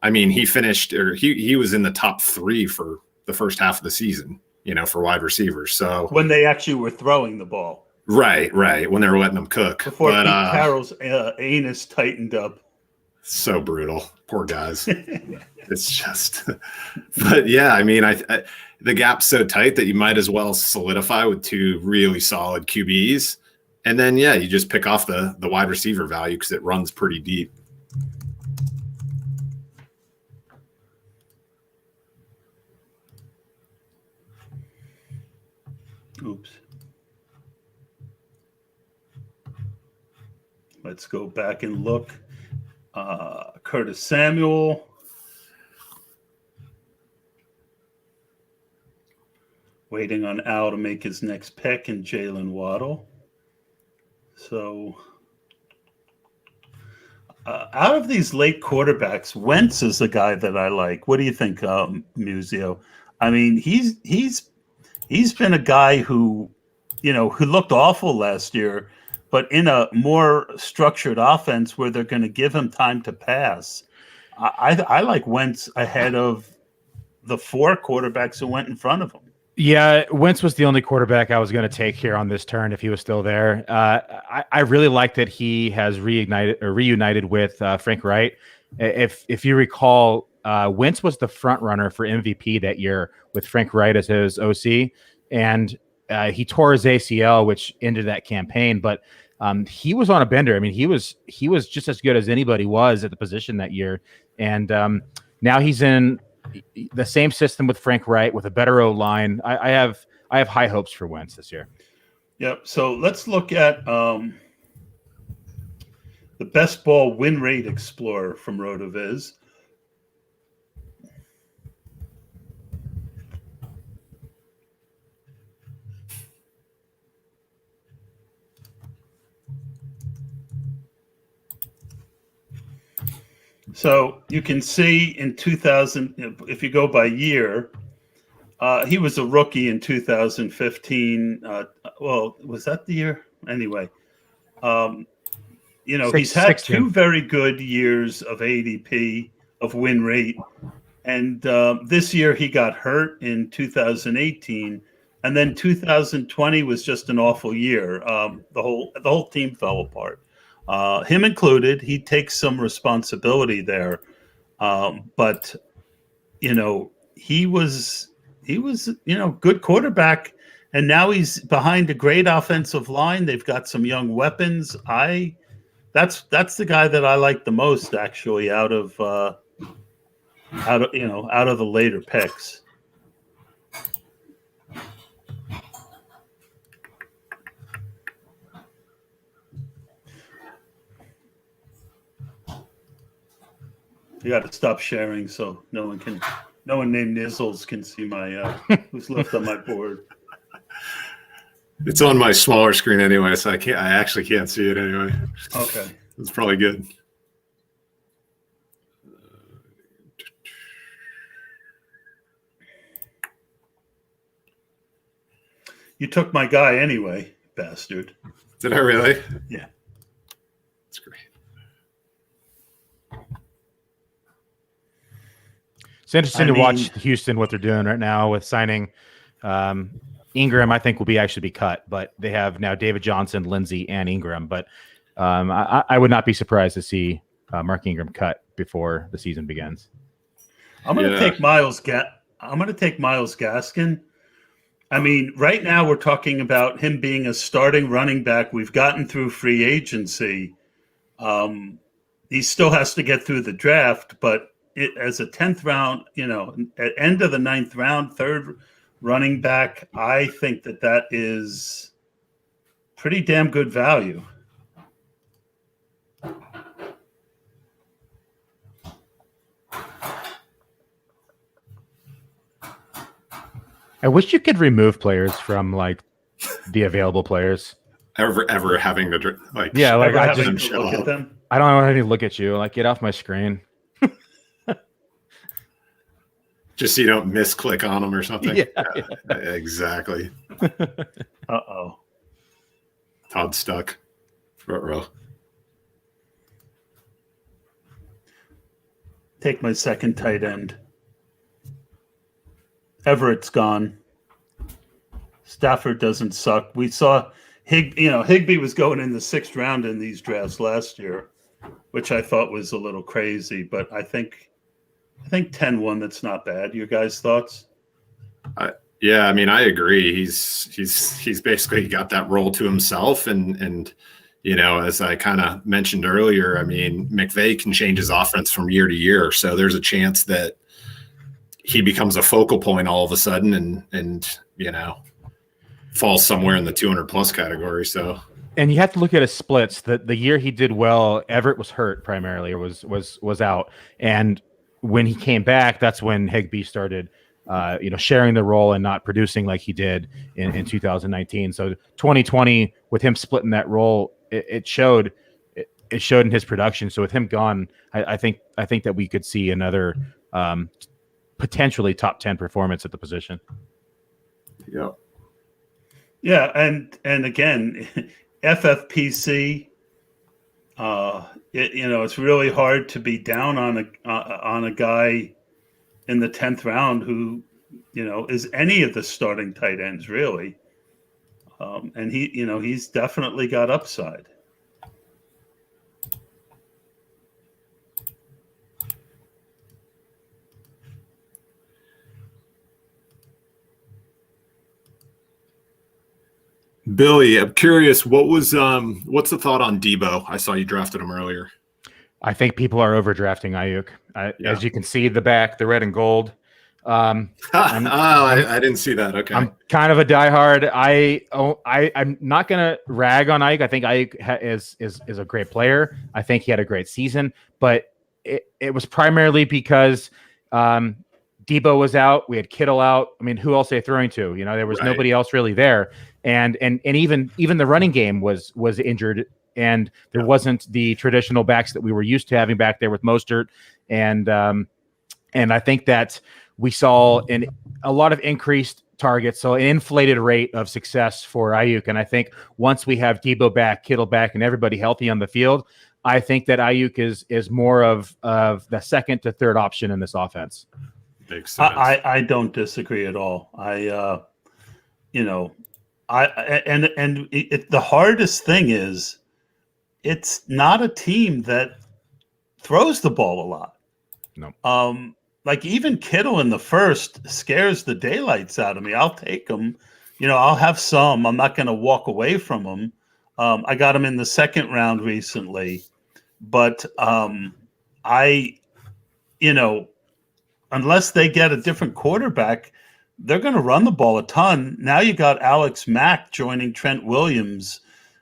I mean, he finished, or he was in the top 3 for the first half of the season, for wide receivers. So when they actually were throwing the ball, right, when they were letting them cook before Pete Carroll's anus tightened up. So brutal, poor guys. It's just, but yeah, I mean, the gap's so tight that you might as well solidify with 2 really solid QBs. And then, yeah, you just pick off the wide receiver value because it runs pretty deep. Oops. Let's go back and look. Curtis Samuel. Waiting on Al to make his next pick, and Jalen Waddle. So, out of these late quarterbacks, Wentz is the guy that I like. What do you think, Musio? I mean, he's been a guy who looked awful last year, but in a more structured offense where they're going to give him time to pass. I like Wentz ahead of the 4 quarterbacks who went in front of him. Yeah, Wentz was the only quarterback I was going to take here on this turn if he was still there. I really like that he has reunited with Frank Wright. If you recall, Wentz was the front runner for MVP that year with Frank Wright as his OC, and he tore his ACL, which ended that campaign. But he was on a bender. I mean, he was just as good as anybody was at the position that year, and now he's in the same system with Frank Wright with a better O-line. I have high hopes for Wentz this year. Yep. So let's look at the Bestball win rate explorer from RotoViz. So you can see in 2000, if you go by year, he was a rookie in 2015. Well, was that the year? Anyway, he's had 2 very good years of ADP, of win rate. And this year he got hurt in 2018. And then 2020 was just an awful year. The whole team fell apart. Him included. He takes some responsibility there. But he was good quarterback, and now he's behind a great offensive line. They've got some young weapons. That's the guy that I like the most, actually, out of the later picks. You got to stop sharing so no one named Nizzles can see my who's left on my board. It's on my smaller screen anyway, so I actually can't see it anyway. Okay. It's probably good. You took my guy anyway, bastard. Did I really? Yeah. That's great. It's interesting to watch Houston, what they're doing right now with signing Ingram. I think will actually be cut, but they have now David Johnson, Lindsey, and Ingram. But I would not be surprised to see Mark Ingram cut before the season begins. I'm going to take Myles Gaskin. I mean, right now we're talking about him being a starting running back. We've gotten through free agency. He still has to get through the draft, but as a 10th round, at end of the 9th round, third running back, I think that is pretty damn good value. I wish you could remove players from like the available players. Ever having to like I just look at them. I don't want to look at you. Like, get off my screen. Just so you don't misclick on them or something. Yeah. Exactly. Uh-oh. Todd stuck. Front row. Take my second tight end. Everett's gone. Stafford doesn't suck. We saw Higbee was going in the 6th round in these drafts last year, which I thought was a little crazy, but I think 10-1, that's not bad. Your guys' thoughts? Yeah, I mean, I agree. He's basically got that role to himself, and as I kind of mentioned earlier, I mean, McVay can change his offense from year to year, so there's a chance that he becomes a focal point all of a sudden, and falls somewhere in the 200+ category. So. And you have to look at his splits. The year he did well, Everett was hurt primarily, or was out, and when he came back, that's when Higbee started, sharing the role and not producing like he did in 2019. So 2020, with him splitting that role, it showed in his production. So with him gone, I think that we could see another potentially top 10 performance at the position. Yeah. Yeah, and again, FFPC. It's really hard to be down on a guy in the 10th round who, is any of the starting tight ends really, and he's definitely got upside. Billy, I'm curious, what's the thought on Debo? I saw you drafted him earlier. I think people are overdrafting Ayuk. As you can see, the red and gold. I didn't see that. Okay, I'm kind of a diehard. I'm not gonna rag on Ayuk. I think Ayuk is a great player. I think he had a great season, but it was primarily because Debo was out. We had Kittle out. I mean, who else are they throwing to? There was nobody else really there. And even the running game was injured, and there wasn't the traditional backs that we were used to having back there with Mostert. And I think that we saw a lot of increased targets, so an inflated rate of success for Ayuk. And I think once we have Debo back, Kittle back, and everybody healthy on the field, I think that Ayuk is more of the second to third option in this offense. Makes sense. I don't disagree at all. The hardest thing is it's not a team that throws the ball a lot. No. Like even Kittle in the first scares the daylights out of me. I'll take him. I'll have some. I'm not going to walk away from him. I got him in the 2nd round recently, but unless they get a different quarterback, they're going to run the ball a ton. Now you got Alex Mack joining Trent Williams.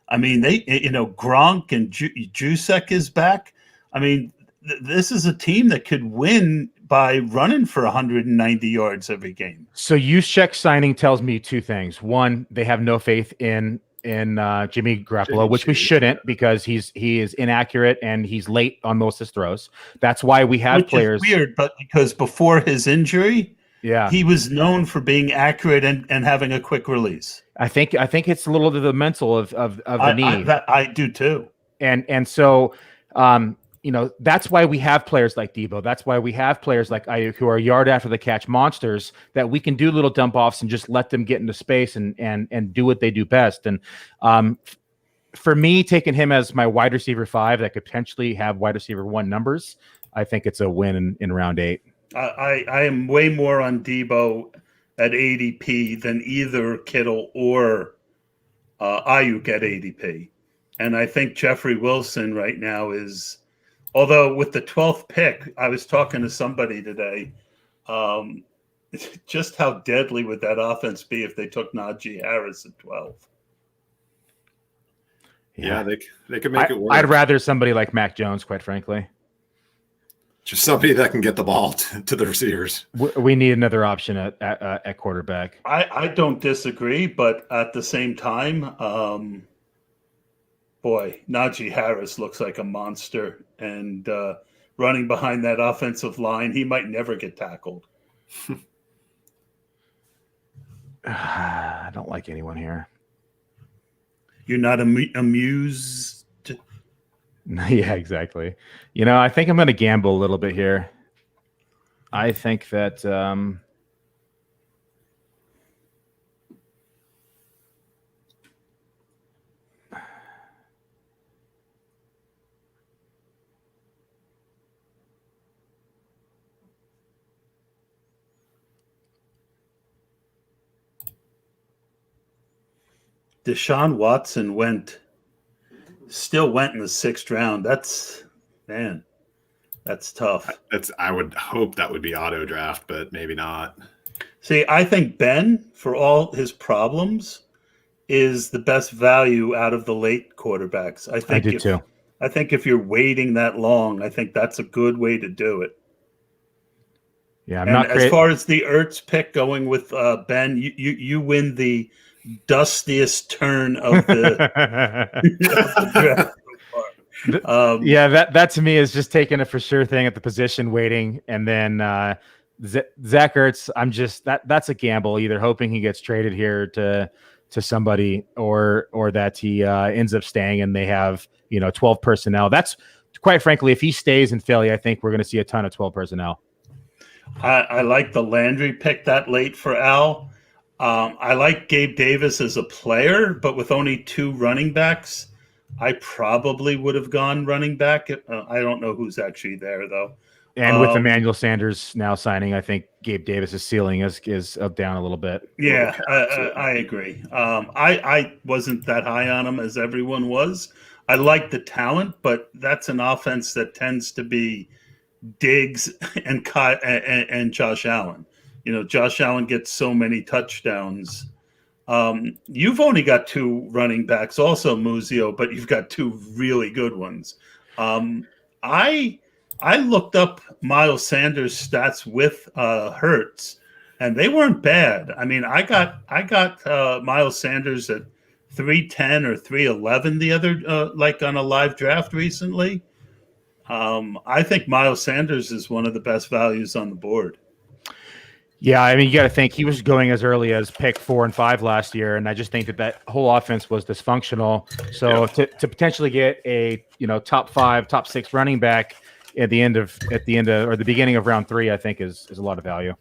I mean, Gronk and Jusek is back. I mean, this is a team that could win by running for 190 yards every game. So Juszczyk signing tells me two things. One, they have no faith in Jimmy Garoppolo, which we shouldn't, because he is inaccurate and he's late on most of his throws. That's why we have players. Is weird, but because before his injury, Yeah, he was known for being accurate and having a quick release. I think it's a little of the mental of the knee. I do too. And so that's why we have players like Debo. That's why we have players like Ayuk who are yard after the catch monsters, that we can do little dump offs and just let them get into space and do what they do best. And for me, taking him as my wide receiver 5 that could potentially have wide receiver 1 numbers, I think it's a win in round 8. I am way more on Debo at ADP than either Kittle or Ayuk at ADP. And I think Jeffrey Wilson right now is, although with the 12th pick, I was talking to somebody today, just how deadly would that offense be if they took Najee Harris at 12? Yeah, they could make it work. I'd rather somebody like Mac Jones, quite frankly. Just somebody that can get the ball to the receivers. We need another option at quarterback. I don't disagree, but at the same time, boy, Najee Harris looks like a monster. And running behind that offensive line, he might never get tackled. I don't like anyone here. You're not amused? Yeah, exactly. I think I'm going to gamble a little bit here. I think that Deshaun Watson still went in the 6th round. That's tough. I would hope that would be auto draft, but maybe not. See, I think Ben, for all his problems, is the best value out of the late quarterbacks. I do too. I think if you're waiting that long, I think that's a good way to do it. Yeah, as far as the Ertz pick going with Ben, you win the dustiest turn of the, of the draft. Yeah, that to me is just taking a for sure thing at the position, waiting, and then Zach Ertz. I'm just that's a gamble. Either hoping he gets traded here to somebody, or that he ends up staying and they have 12 personnel. That's quite frankly, if he stays in Philly, I think we're going to see a ton of 12 personnel. I like the Landry pick that late for Al. I like Gabe Davis as a player, but with only 2 running backs, I probably would have gone running back. I don't know who's actually there, though. And with Emmanuel Sanders now signing, I think Gabe Davis's ceiling is up down a little bit. Yeah, I agree. I wasn't that high on him as everyone was. I like the talent, but that's an offense that tends to be Diggs and Josh Allen. Josh Allen gets so many touchdowns. You've only got 2 running backs also, Muzio, but you've got 2 really good ones. I looked up Miles Sanders' stats with Hurts, and they weren't bad. I mean, I got Miles Sanders at 310 or 311 the other like on a live draft recently. I think Miles Sanders is one of the best values on the board. Yeah, I mean, you got to think he was going as early as pick 4 and 5 last year, and I just think that whole offense was dysfunctional. So to potentially get a top 5, top 6 running back at the end of or the beginning of round 3, I think is a lot of value.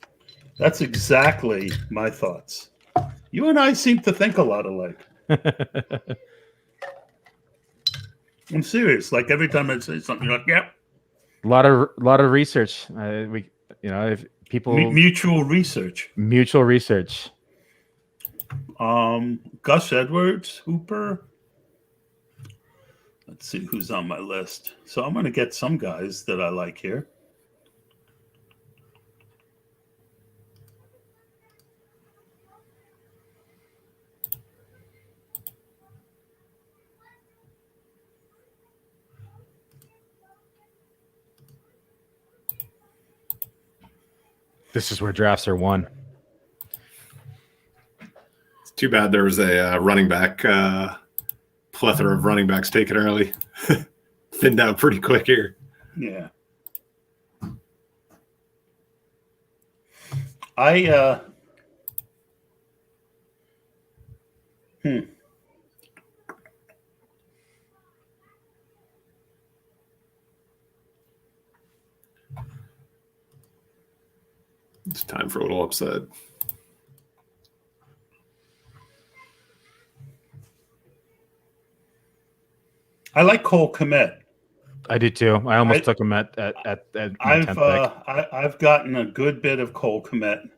That's exactly my thoughts. You and I seem to think a lot alike. I'm serious. Like every time I say something, you're like, "Yep." A lot of research. If people mutual research. Gus Edwards, Hooper. Let's see who's on my list. So I'm going to get some guys that I like here. This is where drafts are won. It's too bad there was a running back plethora of running backs taken early. Thinned out pretty quick here. Yeah. I It's time for a little upset. I like Cole Kmet. I did too. I almost took him at my 10th pick. I've gotten a good bit of Cole Kmet.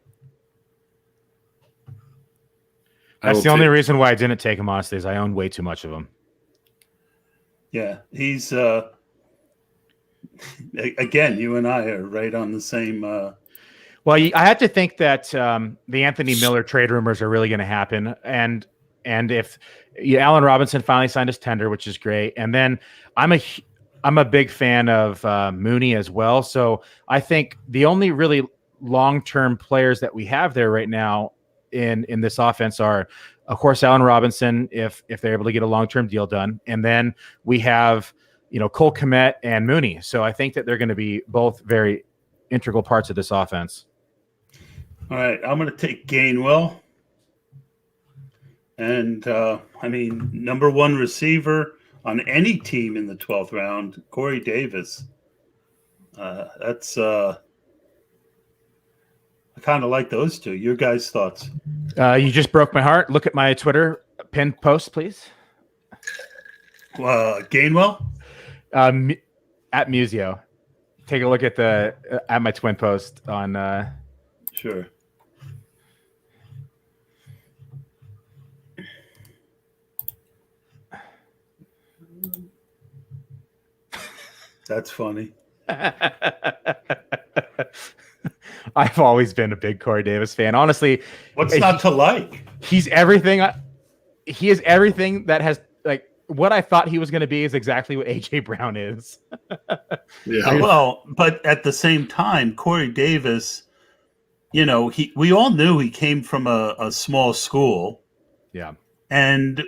That's the only reason why I didn't take him, honestly, is I own way too much of him. Yeah, he's again, you and I are right on the same. Well, I had to think that the Anthony Miller trade rumors are really going to happen, and if Allen Robinson finally signed his tender, which is great, and then I'm a big fan of Mooney as well. So I think the only really long-term players that we have there right now in this offense are, of course, Allen Robinson, if they're able to get a long-term deal done, and then we have Cole Kmet and Mooney. So I think that they're going to be both very integral parts of this offense. All right, I'm going to take Gainwell. And, number one receiver on any team in the 12th round, Corey Davis. That's I kind of like those two. Your guys' thoughts? You just broke my heart. Look at my Twitter pinned post, please. Gainwell? At Museo. Take a look at my twin post on. Sure. That's funny. I've always been a big Corey Davis fan. Honestly, what's not to like? He's everything. He is everything that has what I thought he was going to be is exactly what AJ Brown is. Yeah. Well, but at the same time, Corey Davis, we all knew he came from a small school. Yeah. And,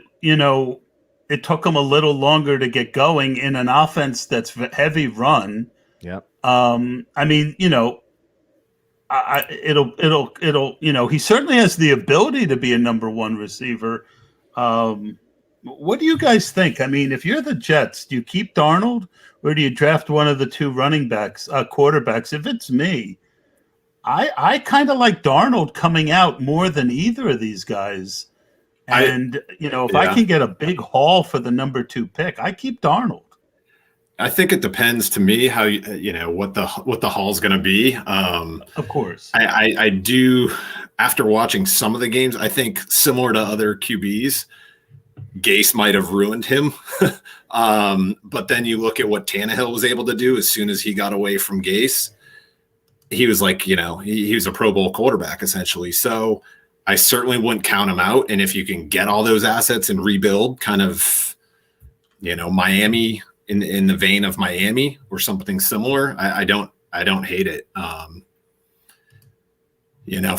it took him a little longer to get going in an offense that's heavy run. Yeah. It'll he certainly has the ability to be a number one receiver. What do you guys think? I mean, if you're the Jets, do you keep Darnold or do you draft one of the two quarterbacks? If it's me, I kind of like Darnold coming out more than either of these guys. And, if I can get a big haul for the number 2 pick, I keep Darnold. I think it depends to me how what the haul's going to be. Of course, I do. After watching some of the games, I think similar to other QBs, Gase might have ruined him. But then you look at what Tannehill was able to do as soon as he got away from Gase. He was like, he was a Pro Bowl quarterback essentially. So I certainly wouldn't count him out. And if you can get all those assets and rebuild kind of, Miami in the vein of Miami or something similar, I don't hate it.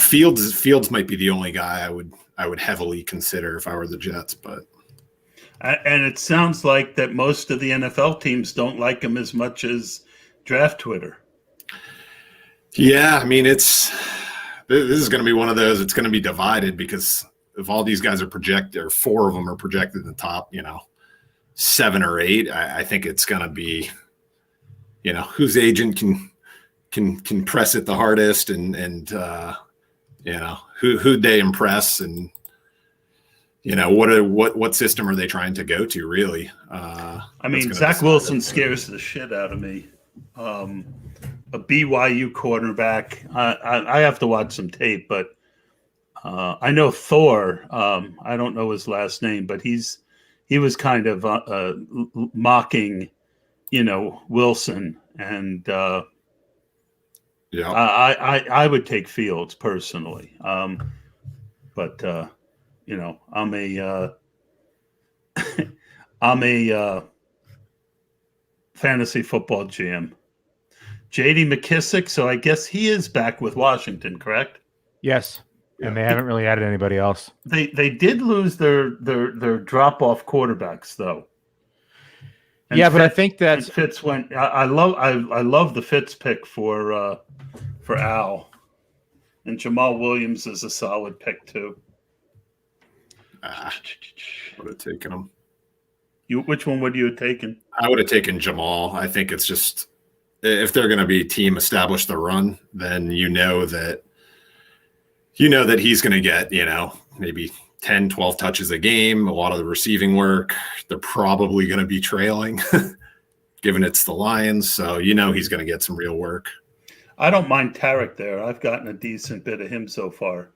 Fields might be the only guy I would heavily consider if I were the Jets, but. And it sounds like that most of the NFL teams don't like him as much as Draft Twitter. Yeah, I mean, this is going to be one of those. It's going to be divided because if all these guys are projected, or 4 of them are projected in the top, 7 or 8, I think it's going to be, whose agent can press it the hardest and who'd they impress and what system are they trying to go to really? Zach Wilson scares the shit out of me. A BYU quarterback. I have to watch some tape, but I know Thor. I don't know his last name, but he was kind of mocking, Wilson, and I would take Fields personally, but I'm a fantasy football GM. J.D. McKissick, so I guess he is back with Washington, correct? Yes, and they haven't really added anybody else. They did lose their drop-off quarterbacks, though. And but I think that Fitz went. I love the Fitz pick for Al. And Jamal Williams is a solid pick too. I would have taken him. Which one would you have taken? I would have taken Jamal. I think it's just if they're going to be team establish the run, then you know that he's going to get, maybe 10, 12 touches a game, a lot of the receiving work. They're probably going to be trailing, given it's the Lions. So he's going to get some real work. I don't mind Tarek there. I've gotten a decent bit of him so far.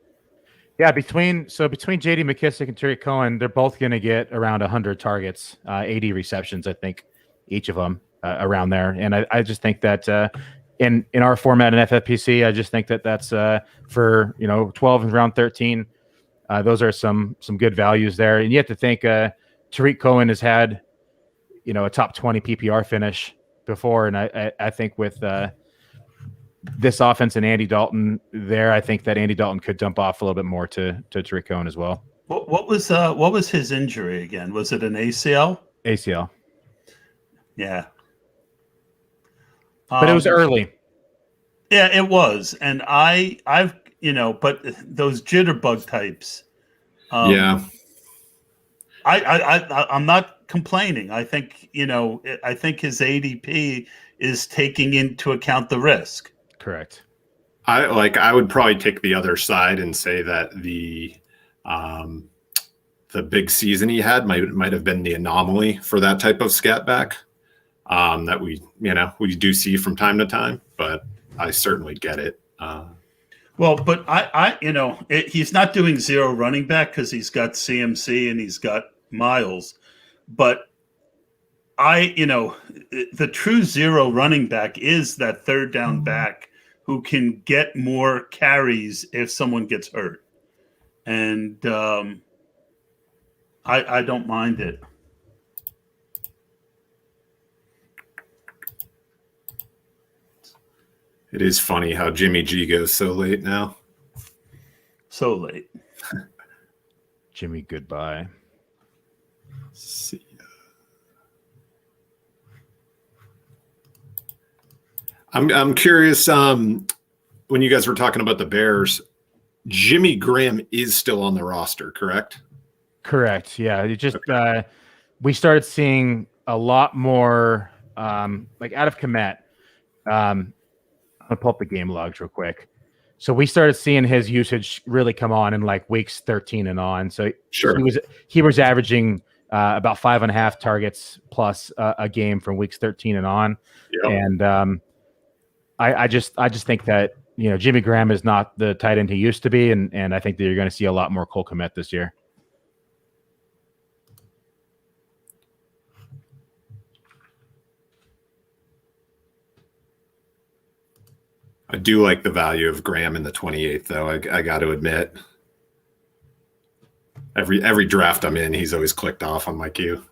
Yeah, between J.D. McKissick and Tariq Cohen, they're both going to get around 100 targets, 80 receptions, I think, each of them around there. And I just think that in our format in FFPC, I just think that that's for 12 and round 13. Those are some good values there. And you have to think Tariq Cohen has had a top 20 PPR finish before, and I think with this offense and Andy Dalton there, I think that Andy Dalton could dump off a little bit more to Tariq Cohen as well. What was his injury again? Was it an ACL? ACL. Yeah. But it was early. Yeah, it was. And I've but those jitterbug types. Yeah. I'm not complaining. I think, I think his ADP is taking into account the risk. Correct. I would probably take the other side and say that the big season he had might have been the anomaly for that type of scat back that we do see from time to time, but I certainly get it. Well, but he's not doing zero running back because he's got CMC and he's got Miles, but the true zero running back is that third down back who can get more carries if someone gets hurt. And I don't mind it. It is funny how Jimmy G goes so late now. So late. Jimmy, goodbye. See ya. I'm curious. When you guys were talking about the Bears, Jimmy Graham is still on the roster, correct? Correct. Yeah. It just we started seeing a lot more like out of Komet. I'll pull up the game logs real quick. So we started seeing his usage really come on in like weeks 13 and on. So sure, he was averaging about 5.5 targets plus a game from weeks 13 and on. Yep. And I just think that Jimmy Graham is not the tight end he used to be, and I think that you're going to see a lot more Cole Kmet this year. I do like the value of Graham in the 28th, though. I got to admit, every draft I'm in, he's always clicked off on my queue.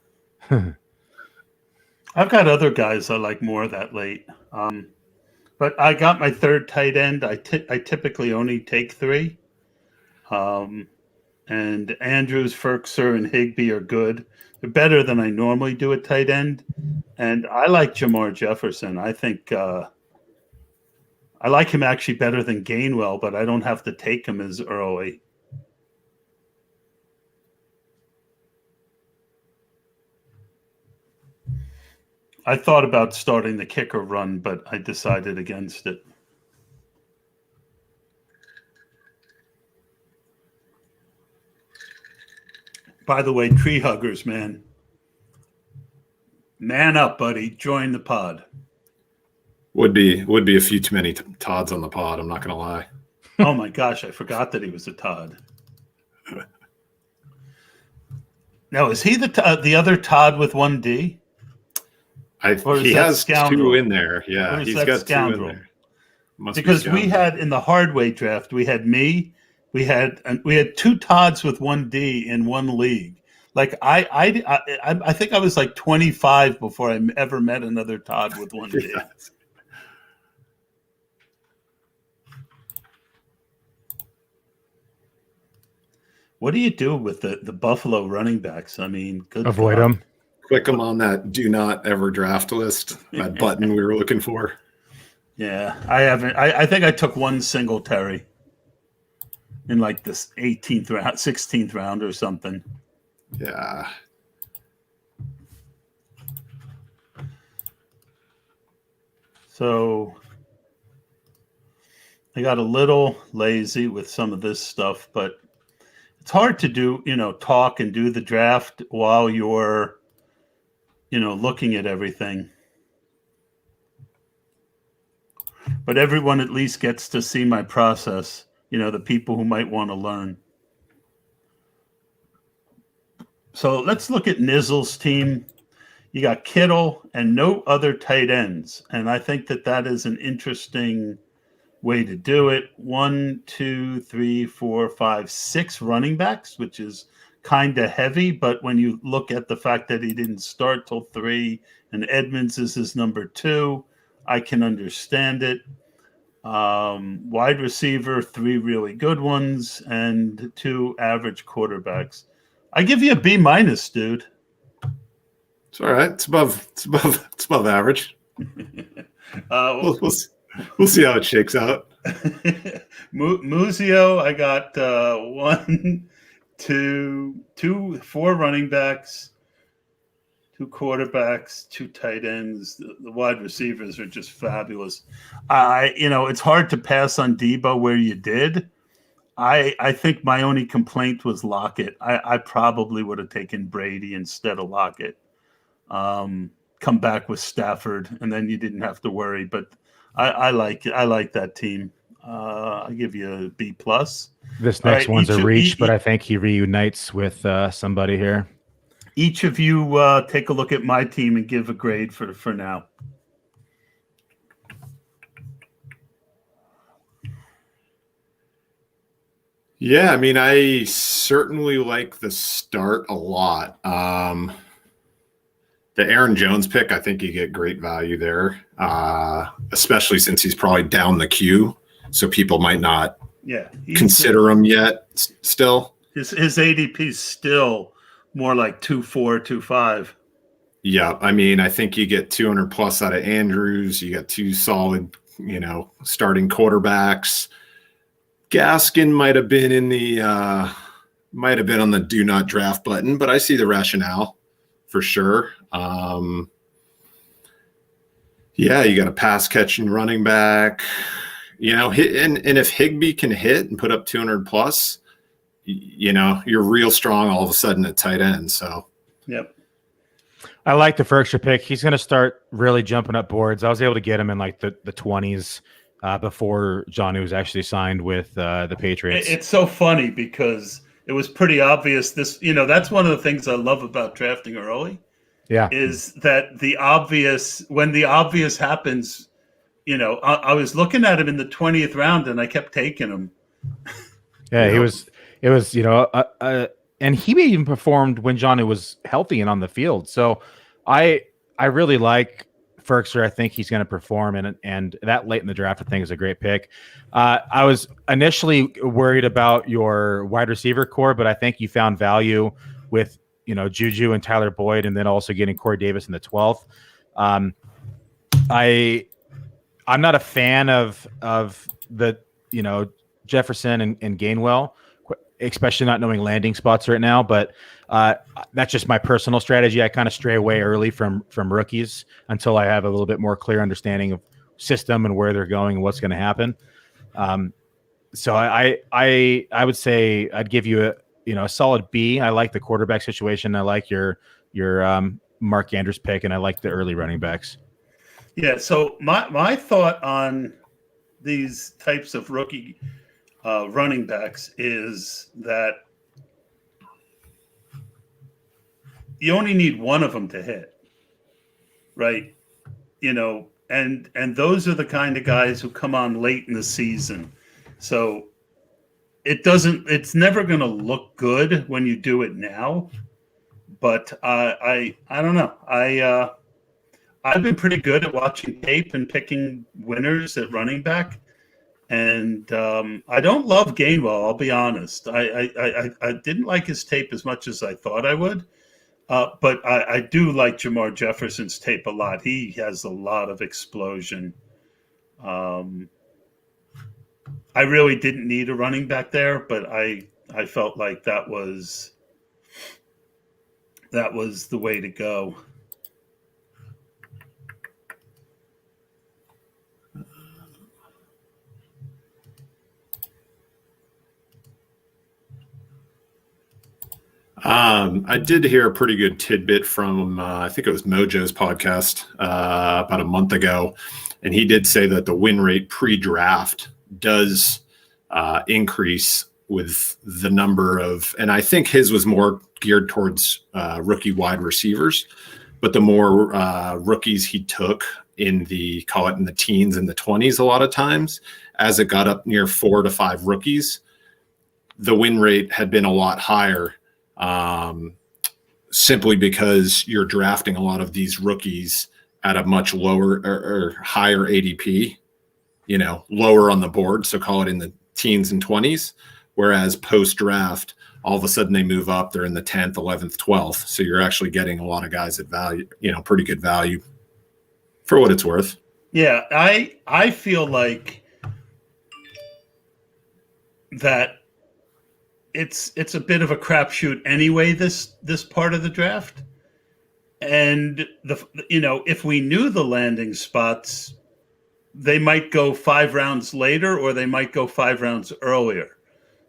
I've got other guys I like more that late. But I got my third tight end. I typically only take 3. And Andrews, Ferkser, and Higbee are good. They're better than I normally do at tight end. And I like Jamar Jefferson. I think I like him actually better than Gainwell, but I don't have to take him as early. I thought about starting the kicker run, but I decided against it. By the way, tree huggers, man up, buddy. Join the pod. Would be a few too many Todds on the pod. I'm not going to lie. Oh my gosh, I forgot that he was a Todd. Now, is he the other Todd with 1D? He has 2 in there. Yeah, he's got scoundrel? 2 in there. Because we had in the Hardway draft, we had me, we had 2 Todds with 1D in one league. Like I think I was like 25 before I ever met another Todd with 1D. Yeah. What do you do with the Buffalo running backs? I mean, avoid them. Click them on that do not ever draft list, that button we were looking for. Yeah, I haven't. I think I took one Singletary. in like this 18th round, 16th round or something. Yeah. So I got a little lazy with some of this stuff, but it's hard to do, talk and do the draft while you're, looking at everything. But everyone at least gets to see my process, the people who might want to learn. So let's look at Nizzle's team. You got Kittle and no other tight ends. And I think that is an interesting way to do it. 1, 2, 3, 4, 5, 6 running backs, which is kind of heavy. But when you look at the fact that he didn't start till 3 and Edmonds is his number 2, I can understand it. Wide receiver, 3 really good ones, and 2 average quarterbacks. I give you a B-, dude. It's all right. It's above average. We'll see how it shakes out. Muzio, I got 4 running backs, 2 quarterbacks, 2 tight ends. The wide receivers are just fabulous. It's hard to pass on Debo where you did. I think my only complaint was Lockett. I probably would have taken Brady instead of Lockett. Come back with Stafford, and then you didn't have to worry. But I like that team. I give you a B+. This next one's a reach, but I think he reunites with somebody here. Each of you take a look at my team and give a grade for now. Yeah, I mean, I certainly like the start a lot. The Aaron Jones pick, I think you get great value there, especially since he's probably down the queue, so people might not consider him yet still. His ADP is still more like 2.4, 2.5. Yeah, I mean, I think you get 200 plus out of Andrews. You got 2 solid, starting quarterbacks. Gaskin might have been on the do not draft button, but I see the rationale for sure. Yeah, you got a pass catching running back, and if Higbee can hit and put up 200 plus, you're real strong all of a sudden at tight end. So, yep. I like the Ffpc pick. He's going to start really jumping up boards. I was able to get him in like the 20s before Jonnu was actually signed with the Patriots. It's so funny because it was pretty obvious. That's one of the things I love about drafting early. Yeah, is that when the obvious happens, I was looking at him in the 20th round and I kept taking him. Yeah, it was, and he even performed when Jonnu was healthy and on the field. So I really like Ffpc. I think he's going to perform, and that late in the draft, I think, is a great pick. I was initially worried about your wide receiver core, but I think you found value with Juju and Tyler Boyd, and then also getting Corey Davis in the 12th. I'm not a fan of the Jefferson and Gainwell, especially not knowing landing spots right now. But that's just my personal strategy. I kind of stray away early from rookies until I have a little bit more clear understanding of system and where they're going and what's going to happen. So I would say I'd give you a solid B. I like the quarterback situation. I like your Mark Andrews pick, and I like the early running backs. Yeah. So my thought on these types of rookie running backs is that you only need one of them to hit, right? And those are the kind of guys who come on late in the season. So it's never going to look good when you do it now, but I don't know. I've been pretty good at watching tape and picking winners at running back. And I don't love Gainwell, I'll be honest. I didn't like his tape as much as I thought I would. But I do like Jamar Jefferson's tape a lot. He has a lot of explosion. I really didn't need a running back there, but I felt like that was the way to go. I did hear a pretty good tidbit from, I think it was Mojo's podcast about a month ago. And he did say that the win rate pre-draft does increase with the number of, and I think his was more geared towards rookie wide receivers, but the more rookies he took in the teens and the 20s, a lot of times, as it got up near 4 to 5 rookies, the win rate had been a lot higher. Simply because you're drafting a lot of these rookies at a much lower or higher ADP, lower on the board. So call it in the teens and 20s, whereas post draft, all of a sudden they move up. They're in the 10th, 11th, 12th. So you're actually getting a lot of guys at value, pretty good value for what it's worth. Yeah. I feel like that it's a bit of a crapshoot anyway, this part of the draft. And if we knew the landing spots, they might go 5 rounds later, or they might go 5 rounds earlier.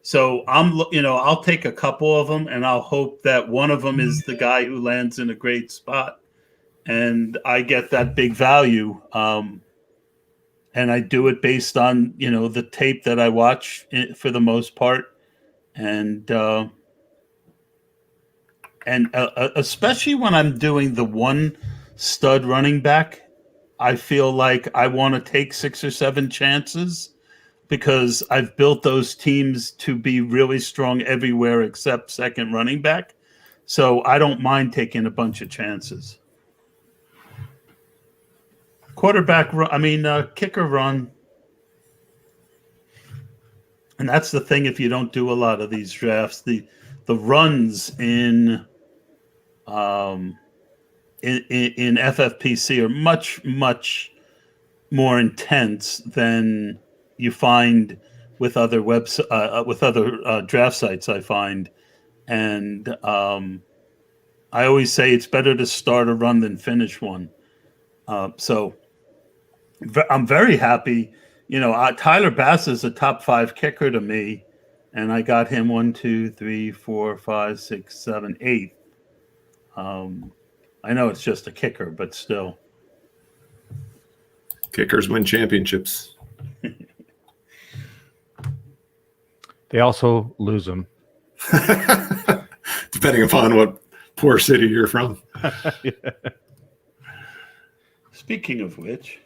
So I'll take a couple of them, and I'll hope that one of them is the guy who lands in a great spot, and I get that big value. And I do it based on the tape that I watch for the most part. And especially when I'm doing the one stud running back, I feel like I want to take 6 or 7 chances, because I've built those teams to be really strong everywhere except second running back. So I don't mind taking a bunch of chances. Quarterback run, kicker run. And that's the thing, if you don't do a lot of these drafts, the runs in FFPC are much, much more intense than you find with other draft sites, I find. And I always say it's better to start a run than finish one. So I'm very happy. Tyler Bass is a top 5 kicker to me, and I got him 1, 2, 3, 4, 5, 6, 7, 8. I know it's just a kicker, but still. Kickers win championships. They also lose them. Depending upon what poor city you're from. Yeah. Speaking of which.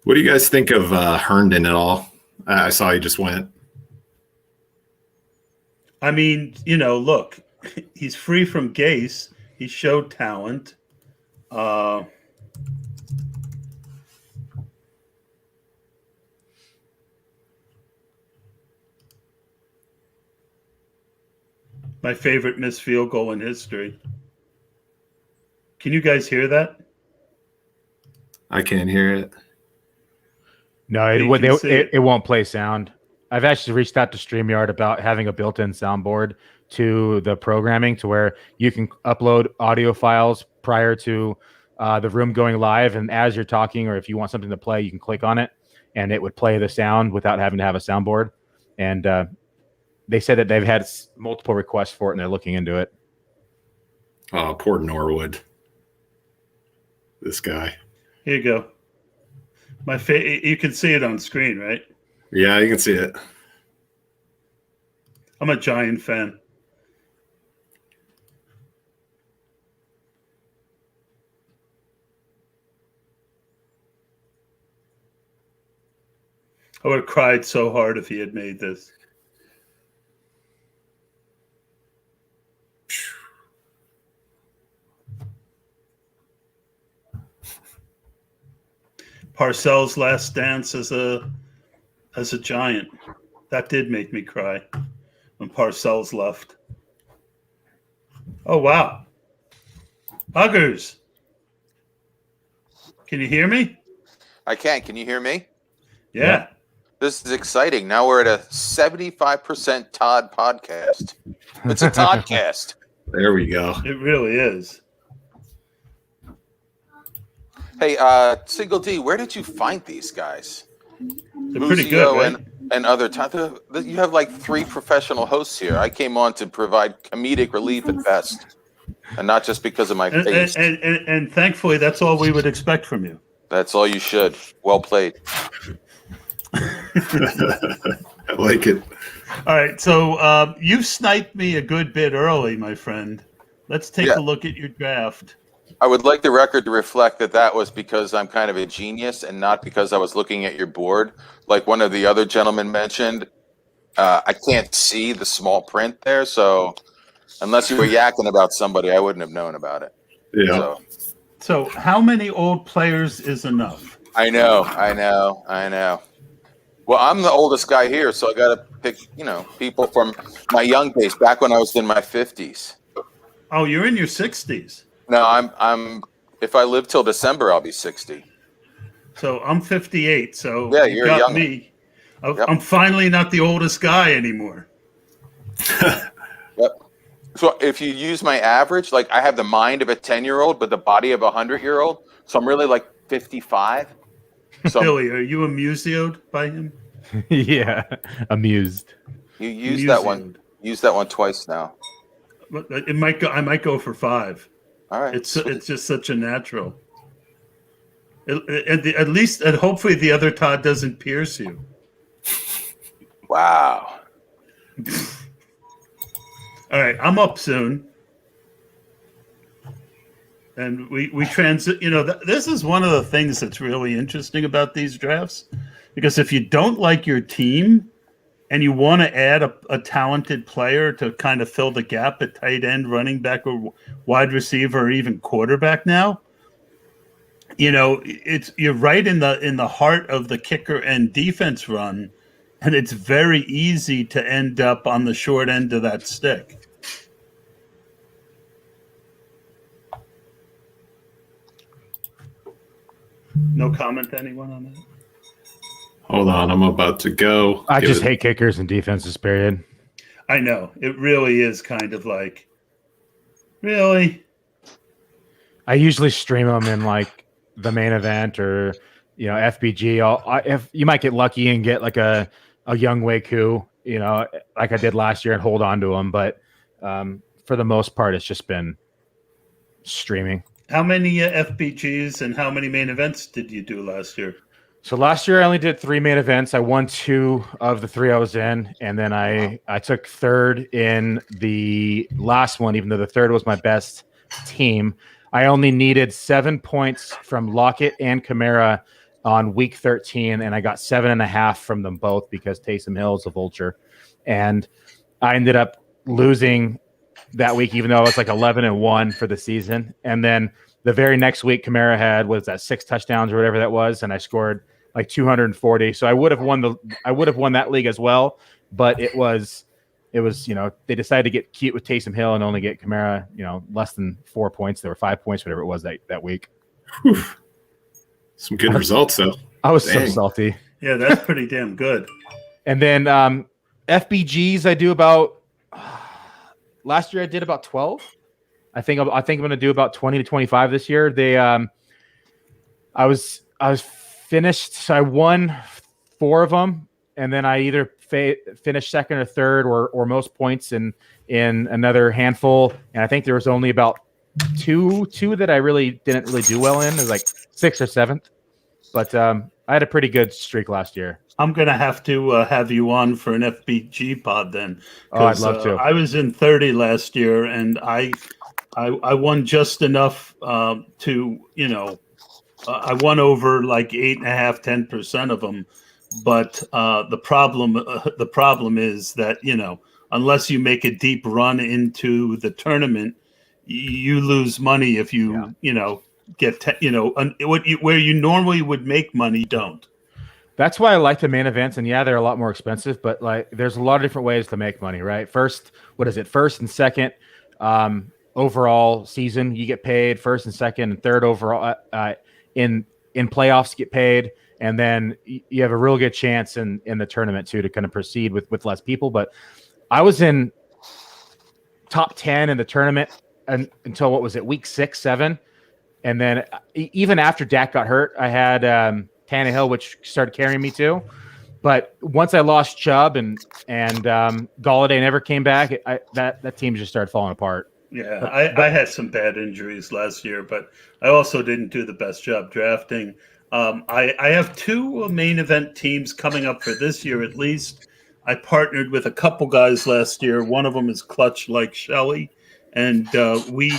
What do you guys think of Herndon at all? I saw he just went. I mean, look, he's free from Gase. He showed talent. My favorite missed field goal in history. Can you guys hear that? I can't hear it. No, it won't play sound. I've actually reached out to StreamYard about having a built-in soundboard to the programming, to where you can upload audio files prior to the room going live. And as you're talking, or if you want something to play, you can click on it and it would play the sound without having to have a soundboard. And they said that they've had multiple requests for it and they're looking into it. Oh, poor Norwood. This guy. Here you go. You can see it on screen, right? Yeah, you can see it. I'm a Giant fan. I would have cried so hard if he had made this. Parcells' last dance as a Giant. That did make me cry when Parcells left. Oh, wow. Buggers. Can you hear me? I can. Can you hear me? Yeah. This is exciting. Now we're at a 75% Todd podcast. It's a Toddcast. There we go. It really is. Hey, Single D, where did you find these guys? They're pretty good, right? and other Todd. You have like 3 professional hosts here. I came on to provide comedic relief at best, and not just because of my face. And thankfully, that's all we would expect from you. That's all you should. Well played. I like it. All right, so you sniped me a good bit early, my friend. Let's take a look at your draft. I would like the record to reflect that was because I'm kind of a genius and not because I was looking at your board. Like one of the other gentlemen mentioned, I can't see the small print there. So unless you were yakking about somebody, I wouldn't have known about it. Yeah. So how many old players is enough? I know. Well, I'm the oldest guy here, so I got to pick, people from my young days, back when I was in my 50s. Oh, you're in your 60s. No, I'm. If I live till December, I'll be 60. So I'm 58. So yeah, you you're got young. Me. Yep. I'm finally not the oldest guy anymore. Yep. So if you use my average, like I have the mind of a 10-year-old, but the body of a 100-year-old. So I'm really like 55. So Billy, are you amusioed by him? Yeah, amused. You used that one. Used that one twice now. It might go. I might go for 5. All right. It's just such a natural. At least, and hopefully, the other Todd doesn't pierce you. Wow. All right, I'm up soon, and we transit. This is one of the things that's really interesting about these drafts, because if you don't like your team, and you want to add a talented player to kind of fill the gap at tight end, running back, or wide receiver, or even quarterback now, you're right in the heart of the kicker and defense run, and it's very easy to end up on the short end of that stick. No comment, anyone on that? Hold on, I'm about to go. I just hate kickers and defenses, period. I know. It really is kind of like, really? I usually stream them in like the main event or, FBG. If you might get lucky and get like a young Waku, like I did last year and hold on to them. But for the most part, it's just been streaming. How many FBGs and how many main events did you do last year? So last year I only did 3 main events. I won 2 of the 3 I was in, and then I took third in the last one, even though the third was my best team. I only needed 7 points from Lockett and Kamara on week 13, and I got 7.5 from them both because Taysom Hill is a vulture. And I ended up losing that week, even though I was like 11-1 for the season. And then the very next week, Kamara had 6 touchdowns or whatever that was, and I scored like 240. So I would have won that league as well, but it was they decided to get cute with Taysom Hill and only get Kamara less than 4 points. There were 5 points, whatever it was that week. Whew. Some good results though. I was so salty. Yeah, that's pretty damn good. And then FBGs I do about last year I did about 12. I think I'm going to do about 20 to 25 this year. I was finished. So I won 4 of them, and then I either finished second or third or most points in another handful. And I think there was only about two that I didn't really do well in. It was like 6th or 7th, but I had a pretty good streak last year. I'm going to have to have you on for an FBG pod then. Oh, I'd love to. I was in 30 last year, and I won just enough to, I won over like 8.5, 10% of them. But the problem is that, unless you make a deep run into the tournament, you lose money if you, get, where you normally would make money, don't. That's why I like the main events, and they're a lot more expensive, but like there's a lot of different ways to make money, right? First and second overall season, you get paid first and second and third overall in in playoffs get paid, and then you have a real good chance in the tournament too to kind of proceed with less people. But I was in top 10 in the tournament until what was it, week 6, 7, and then even after Dak got hurt, I had Tannehill, which started carrying me too. But once I lost Chubb and Galladay never came back, that team just started falling apart. Yeah, I had some bad injuries last year, but I also didn't do the best job drafting. I have 2 main event teams coming up for this year at least. I partnered with a couple guys last year. One of them is Clutch Like Shelley, and we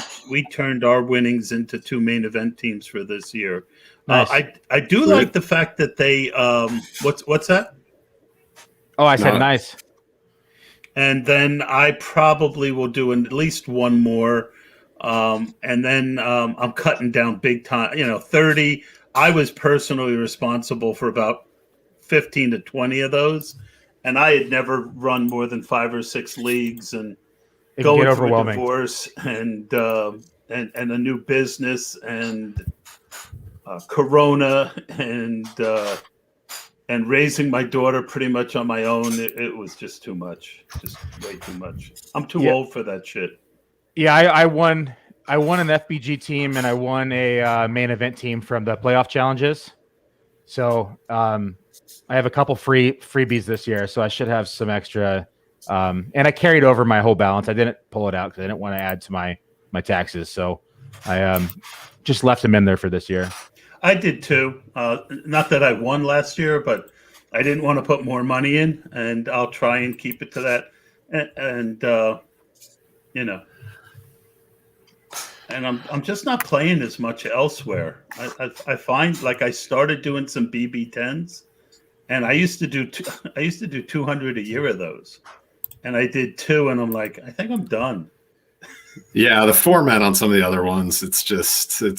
turned our winnings into 2 main event teams for this year. Nice. I do like the fact that they what's that? Oh, I said nice. And then I probably will do at least one more. And then I'm cutting down big time, 30. I was personally responsible for about 15 to 20 of those. And I had never run more than 5 or 6 leagues and going through a divorce and a new business and Corona and raising my daughter pretty much on my own. It was just too much, just way too much. I'm too old for that shit. Yeah, I won an FBG team and I won a main event team from the playoff challenges. So I have a couple freebies this year, so I should have some extra. And I carried over my whole balance. I didn't pull it out because I didn't want to add to my taxes. So I just left them in there for this year. I did too. Not that I won last year, but I didn't want to put more money in, and I'll try and keep it to that. And I'm just not playing as much elsewhere. I find like I started doing some BB10s, and I used to do 200 a year of those, and I did 2, and I'm like, I think I'm done. Yeah, the format on some of the other ones, it's Well,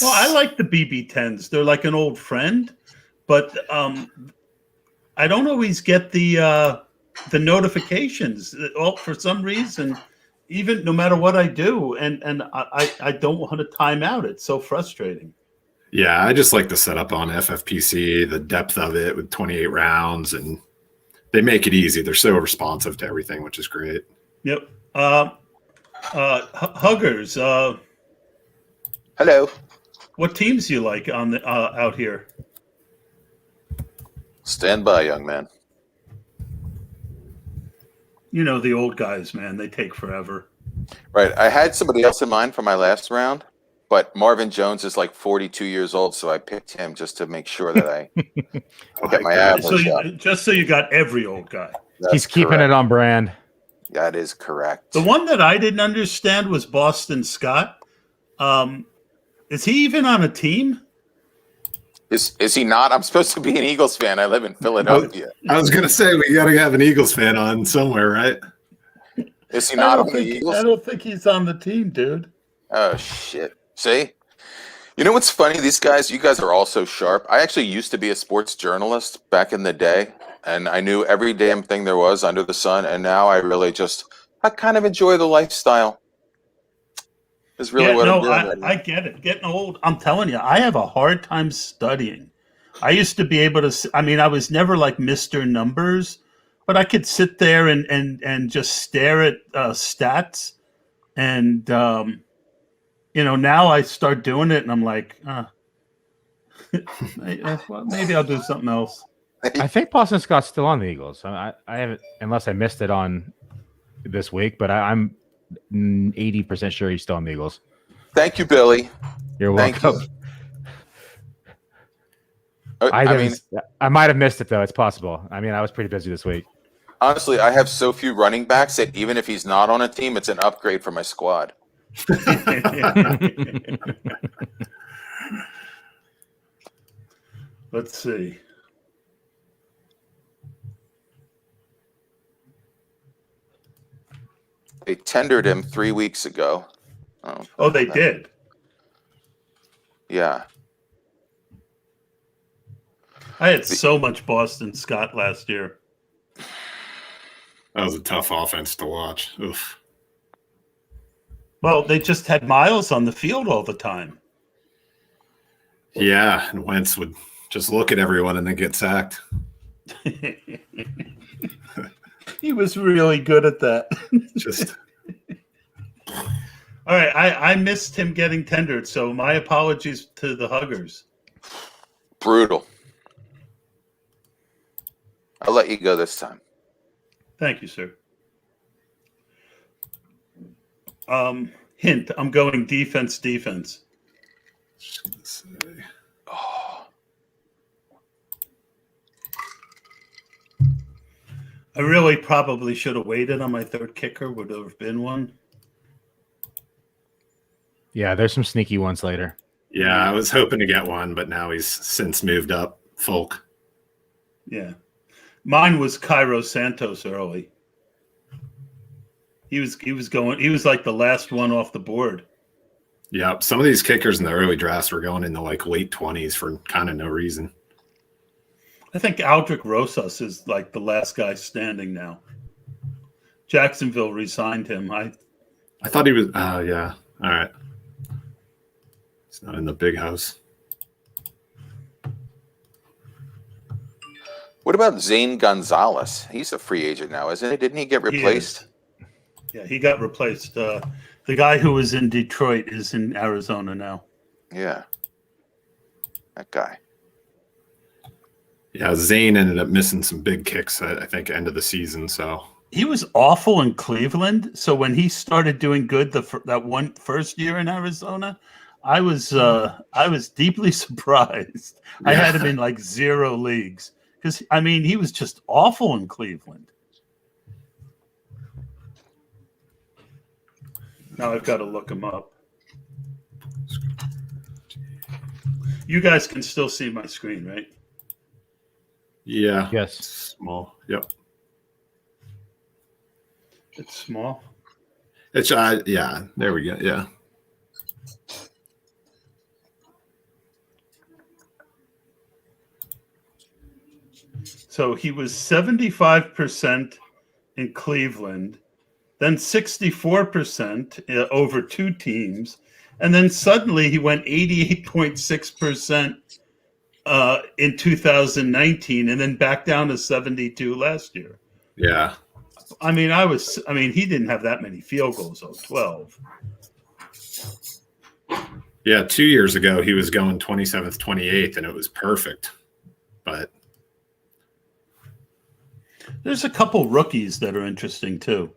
I like the BB10s. They're like an old friend, but I don't always get the notifications. Well, for some reason, even no matter what I do, and I don't want to time out. It's so frustrating. Yeah, I just like the setup on FFPC, the depth of it with 28 rounds, and they make it easy. They're so responsive to everything, which is great. Yep. Huggers. Hello. What teams do you like on the out here? Stand by, young man. The old guys, man. They take forever. Right. I had somebody else in mind for my last round, but Marvin Jones is like 42 years old, so I picked him just to make sure that I get my average up. Just so you got every old guy. He's keeping it on brand. That is correct. The one that I didn't understand was Boston Scott. Is he even on a team? Is he not? I'm supposed to be an Eagles fan. I live in Philadelphia. I was going to say, we got to have an Eagles fan on somewhere, right? Is he not on the Eagles? I don't think he's on the team, dude. Oh, shit. See? You know what's funny? You guys are all so sharp. I actually used to be a sports journalist back in the day, and I knew every damn thing there was under the sun, and now I really I kind of enjoy the lifestyle. Is really what I'm doing. I get it. Getting old, I'm telling you, I have a hard time studying. I used to be able to, I was never like Mr. Numbers, but I could sit there and just stare at stats. And, now I start doing it and I'm like, well, maybe I'll do something else. I think Boston Scott's still on the Eagles. I haven't, unless I missed it on this week, but I'm 80% sure he's still on the Eagles. Thank you, Billy. You're welcome. You. I might have missed it though. It's possible. I was pretty busy this week. Honestly, I have so few running backs that even if he's not on a team, it's an upgrade for my squad. Let's see. They tendered him 3 weeks ago. Oh, they did? Yeah. I had so much Boston Scott last year. That was a tough offense to watch. Oof. Well, they just had Miles on the field all the time. Yeah, and Wentz would just look at everyone and then get sacked. He was really good at that. Just All right, I missed him getting tendered, so my apologies to the huggers. Brutal. I'll let you go this time. Thank you, sir. Hint, I'm going defense. Oh, I really probably should have waited on my third kicker. Would have been one. Yeah, there's some sneaky ones later. yeah, I was hoping to get one, but now he's since moved up. Folk. Yeah. Mine was Cairo Santos early. He was like the last one off the board. Yeah, some of these kickers in the early drafts were going in the like late 20s for kind of no reason. I think Aldrich Rosas is like the last guy standing now. Jacksonville resigned him. I thought he was. Yeah. All right. He's not in the big house. what about Zane Gonzalez? He's a free agent now, isn't he? Didn't he get replaced? Yeah, he got replaced. The guy who was in Detroit is in Arizona now. Yeah. That guy. Yeah, Zane ended up missing some big kicks, I think, end of the season. So He was awful in Cleveland. So when he started doing good that first year in Arizona, I was deeply surprised. I had him in like 0 leagues because he was just awful in Cleveland. Now I've got to look him up. You guys can still see my screen, right? yeah, Yes. small. Yep. It's small. It's yeah. There we go. Yeah. So he was 75% in Cleveland, then 64% over 2 teams, and then suddenly he went 88.6% in 2019, and then back down to 72 last year. Yeah. He didn't have that many field goals, though, 12. Yeah. 2 years ago, he was going 27th, 28th, and it was perfect. But There's a couple rookies that are interesting, too.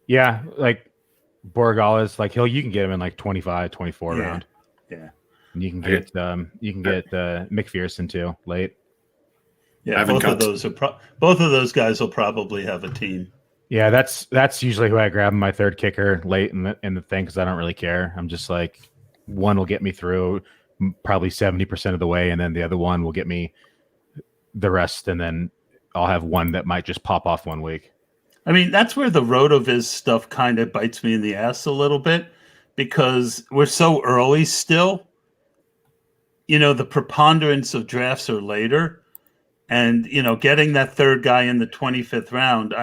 Yeah, like Borregales, like you can get him in like 25, 24 Yeah. round. Yeah. And you can get McPherson too late. Yeah, both of those guys will probably have a team. Yeah, that's usually who I grab in my third kicker late in the thing because I don't really care. I'm just like, one will get me through probably 70% of the way, and then the other one will get me the rest, and then I'll have one that might just pop off one week. That's where the RotoViz stuff kind of bites me in the ass a little bit because we're so early still. The preponderance of drafts are later. And, getting that third guy in the 25th round,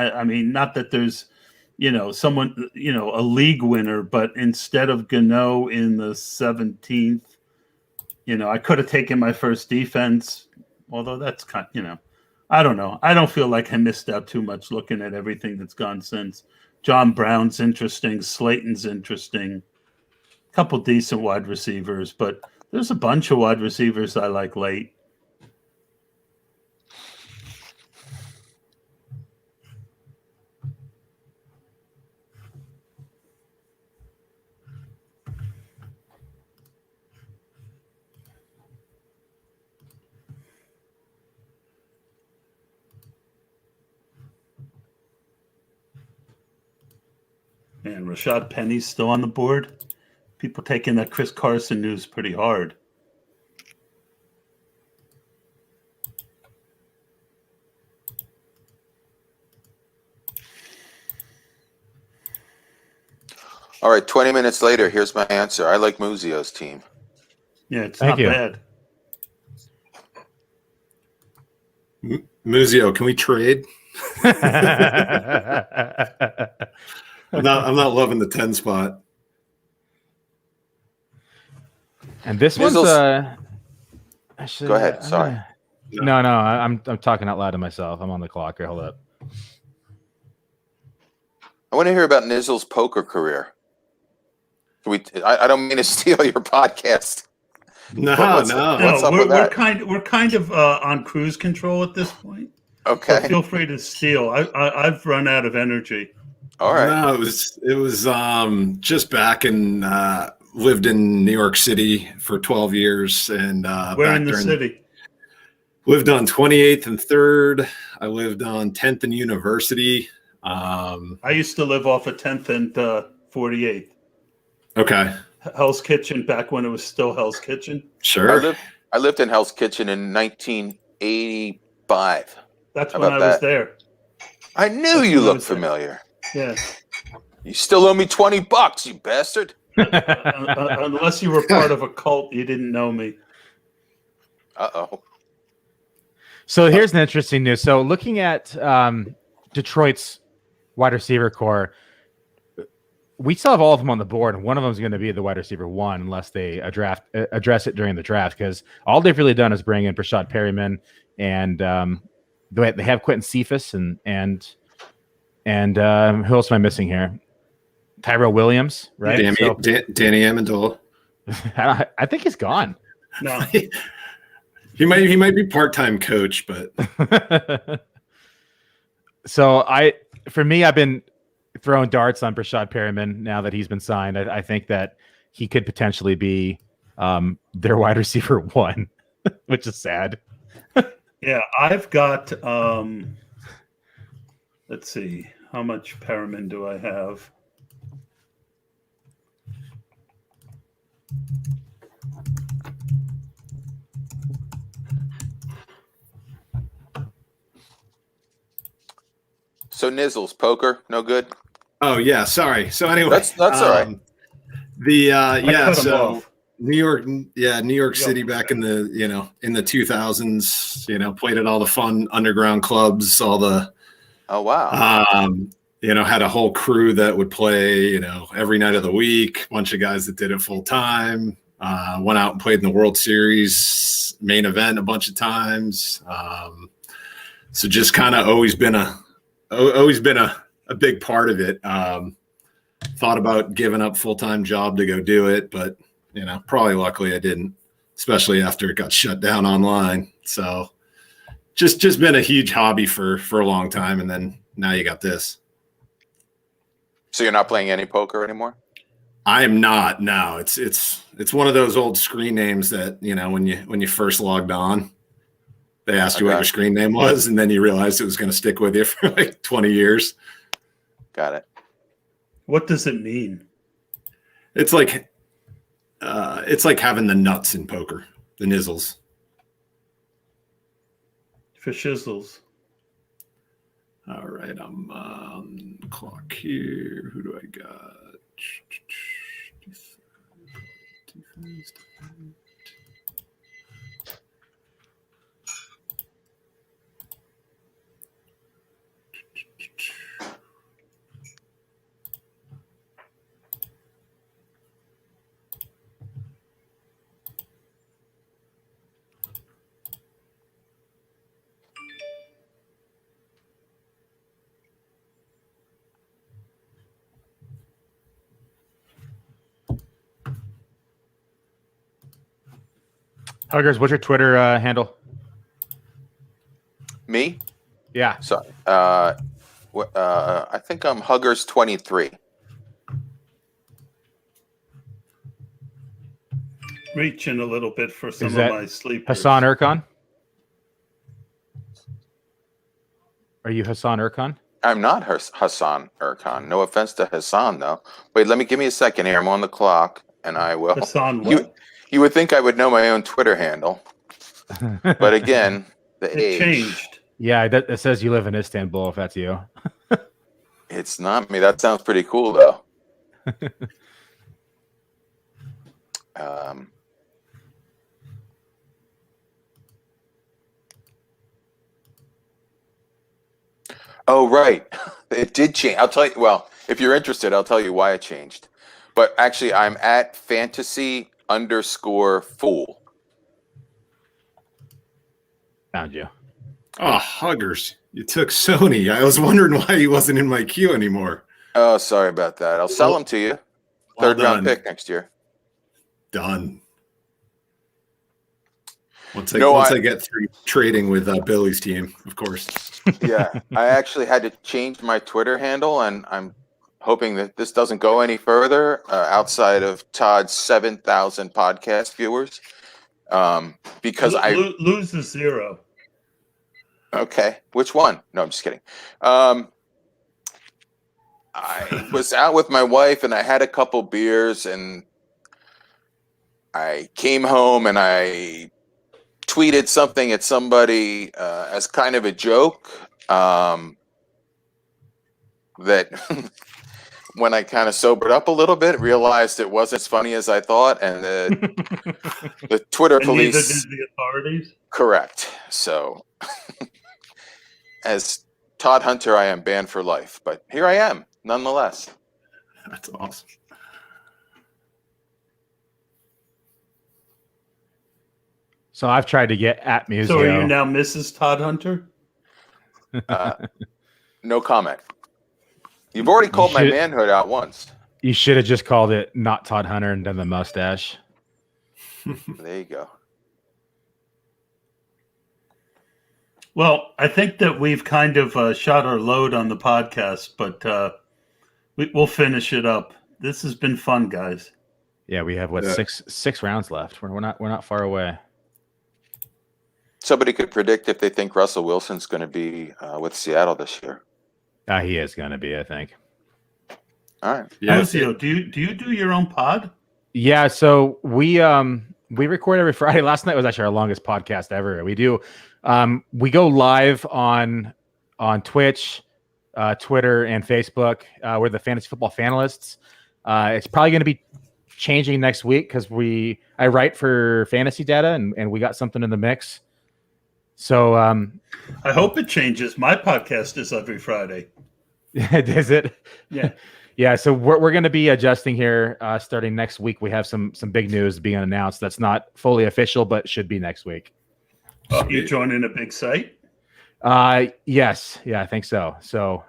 not that there's, someone, a league winner, but instead of Gano in the 17th, I could have taken my first defense, although that's I don't know. I don't feel like I missed out too much looking at everything that's gone since. John Brown's interesting. Slayton's interesting. A couple decent wide receivers, but there's a bunch of wide receivers I like late. Man, Rashad Penny's still on the board. People taking that Chris Carson news pretty hard. All right, 20 minutes later, here's my answer. I like Muzio's team. Yeah, it's Thank not you. bad. Muzio, can we trade? I'm not loving the 10 spot. And this Nizzles. one's actually, Go ahead. Sorry. No, I'm talking out loud to myself. I'm on the clock here. Hold up. I want to hear about Nizzle's poker career. I don't mean to steal your podcast. No, What's No, up with that? we're kind of on cruise control at this point. Okay. So feel free to steal. I've run out of energy. All right. No, it was just back in lived in New York City for 12 years and Where in the city? Lived on 28th and 3rd. I lived on 10th and University. I used to live off of 10th and 48th. Okay. Hell's Kitchen, back when it was still Hell's Kitchen. Sure. I lived in Hell's Kitchen in 1985. That's How when about I was that? there. I knew That's you when I looked was there. familiar. Yeah. You still owe me $20, you bastard. Unless you were part of a cult, you didn't know me. Uh-oh. So here's an interesting news. So looking at Detroit's wide receiver core, we still have all of them on the board, and one of them is going to be the wide receiver 1 unless they address it during the draft, because all they've really done is bring in Brashad Perryman, and they have Quentin Cephas and who else am I missing here? Tyrell Williams, right? Danny Amendola. I think he's gone. No. He might be part-time coach, but So for me, I've been throwing darts on Brashad Perryman now that he's been signed. I think that he could potentially be their wide receiver 1, which is sad. Yeah, I've got let's see, how much Perriman do I have? So Nizzles, poker, no good? oh yeah, sorry. So anyway, That's all right. I cut 'em off. New York City back in the in the 2000s, played at all the fun underground clubs, all the Oh, wow. had a whole crew that would play, every night of the week, a bunch of guys that did it full time, went out and played in the World Series main event a bunch of times. So just kind of always been a big part of it. Thought about giving up full-time job to go do it, but probably luckily I didn't, especially after it got shut down online. So just been a huge hobby for a long time. And then now you got this. So you're not playing any poker anymore? I am not. No, it's one of those old screen names that, when you first logged on, they asked you what your screen name was, and then you realized it was going to stick with you for like 20 years. Got it. What does it mean? It's like having the nuts in poker, the nizzles. For shizzles. All right, I'm on the clock here. Who do I got? Huggers, what's your Twitter handle? Me? Yeah. So, I think I'm Huggers23. Reaching a little bit for some Is of that my sleepers. Hassan Erkan? Are you Hassan Erkan? I'm not Hassan Erkan. No offense to Hassan, though. Wait, give me a second here. I'm on the clock, and I will. Hassan what? You would think I would know my own Twitter handle. But again, the It age. changed. Yeah, it says you live in Istanbul, if that's you. It's not me. That sounds pretty cool, though. Oh, right. It did change. I'll tell you. Well, if you're interested, I'll tell you why it changed. But actually, I'm at Fantasy _fool. Found you. Oh, huggers. You took Sony. I was wondering why he wasn't in my queue anymore. Oh, sorry about that. I'll sell him to you. Well Third round done. pick next year. Done. Once No, I get through trading with Billy's team, of course. Yeah, I actually had to change my Twitter handle, and I'm hoping that this doesn't go any further outside of Todd's 7,000 podcast viewers, because lose the 0. Okay, which one? No, I'm just kidding. I was out with my wife, and I had a couple beers, and I came home, and I tweeted something at somebody as kind of a joke that when I kind of sobered up a little bit, realized it wasn't as funny as I thought, and the Twitter And police. neither did the authorities. Correct. So, as Todd Hunter, I am banned for life, but here I am, nonetheless. That's awesome. So I've tried to get at Museo. So are you now Mrs. Todd Hunter? No comment. You've already called my manhood out once. You should have just called it not Todd Hunter and done the mustache. There you go. Well, I think that we've kind of shot our load on the podcast, but we'll finish it up. This has been fun, guys. Yeah, we have six rounds left. We're not far away. Somebody could predict if they think Russell Wilson's going to be with Seattle this year. He is going to be, I think. All right. Yeah. Lucio, do you do your own pod? Yeah, so we record every Friday. Last night was actually our longest podcast ever. We do we go live on Twitch, Twitter, and Facebook. We're the Fantasy Football Fanalists. It's probably going to be changing next week because I write for fantasy data and we got something in the mix. So I hope it changes. My podcast is every Friday. Is it? Yeah. Yeah, so we're going to be adjusting here starting next week. We have some big news being announced. That's not fully official, but should be next week. You joining a big site? Yes. Yeah, I think so. So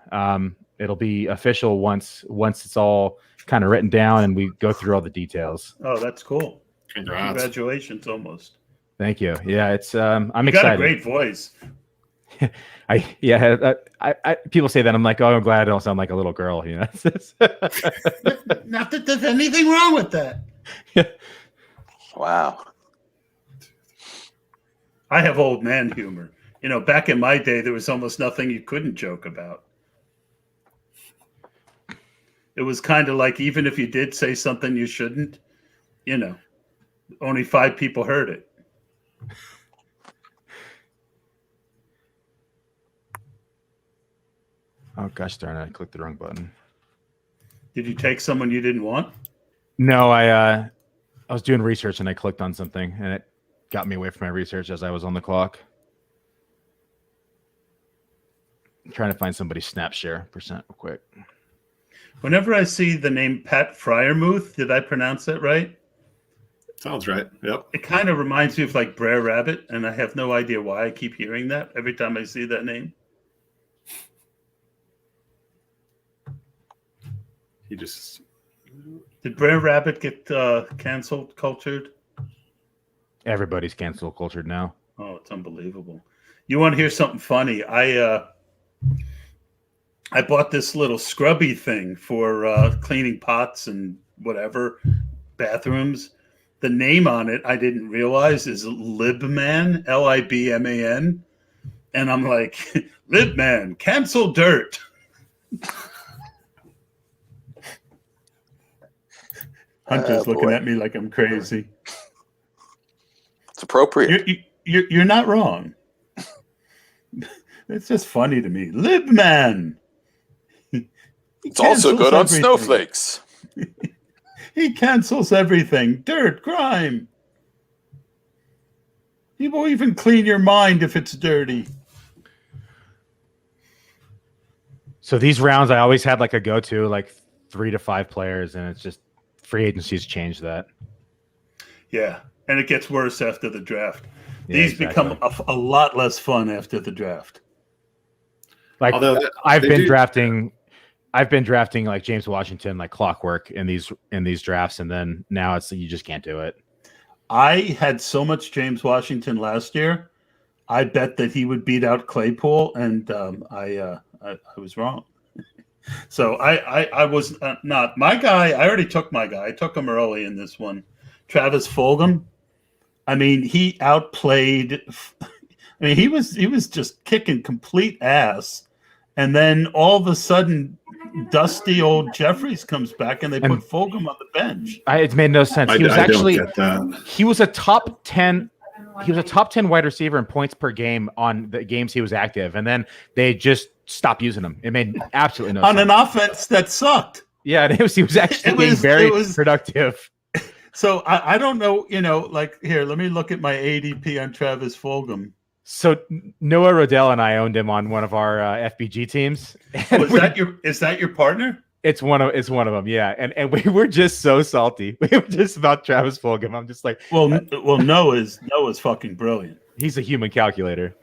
it'll be official once it's all kind of written down and we go through all the details. Oh, that's cool. Congrats. Congratulations, almost. Thank you. Yeah, it's I'm You excited. got a great voice. I people say that I'm like, oh, I'm glad I don't sound like a little girl. You know, Not that there's anything wrong with that. Wow. I have old man humor. You know, back in my day, there was almost nothing you couldn't joke about. It was kind of like even if you did say something you shouldn't, you know, only 5 people heard it. Oh gosh darn it! I clicked the wrong button. Did you take someone you didn't want? No, I was doing research and I clicked on something and it got me away from my research as I was on the clock. I'm trying to find somebody's snap share percent real quick. Whenever I see the name Pat Fryermuth, did I pronounce that right? Sounds right. Yep. It kind of reminds me of like Brer Rabbit, and I have no idea why I keep hearing that every time I see that name. He just Did Brer Rabbit get canceled, cultured? Everybody's cancel cultured now. Oh, it's unbelievable. You want to hear something funny? I bought this little scrubby thing for cleaning pots and whatever, bathrooms. The name on it, I didn't realize, is Libman, Libman. And I'm like, Libman, cancel dirt. Hunter's looking at me like I'm crazy. It's appropriate. You're not wrong. It's just funny to me. Libman. It's also good on snowflakes. He cancels everything. Dirt, grime. He won't even clean your mind if it's dirty. So these rounds, I always had like a go-to, like 3 to 5 players, and it's just free agencies changed that. Yeah, and it gets worse after the draft. Yeah, These exactly. become a lot less fun after the draft. Like Although I've they been do- drafting like James Washington like clockwork in these drafts, and then now it's you just can't do it. I had so much James Washington last year. I bet that he would beat out Claypool, and I was wrong. So I was not my guy. I already took my guy. I took him early in this one. Travis Fulgham. I mean, he outplayed. I mean, he was just kicking complete ass, and then all of a sudden, dusty old Jeffries comes back, and they put Fulgham on the bench. It made no sense. He was I actually don't get that. he was a top 10. He was a top 10 wide receiver in points per game on the games he was active, and then they just stopped using him. It made absolutely no On sense. an offense that sucked. Yeah, and he was actually being very productive. So I don't know, like here, let me look at my ADP on Travis Fulgham. So Noah Rodell and I owned him on one of our FBG teams. Oh, is that your partner? It's one of them, yeah. And we were just so salty. We were just about Travis Fulgham. I'm just like, well, Noah's fucking brilliant. He's a human calculator.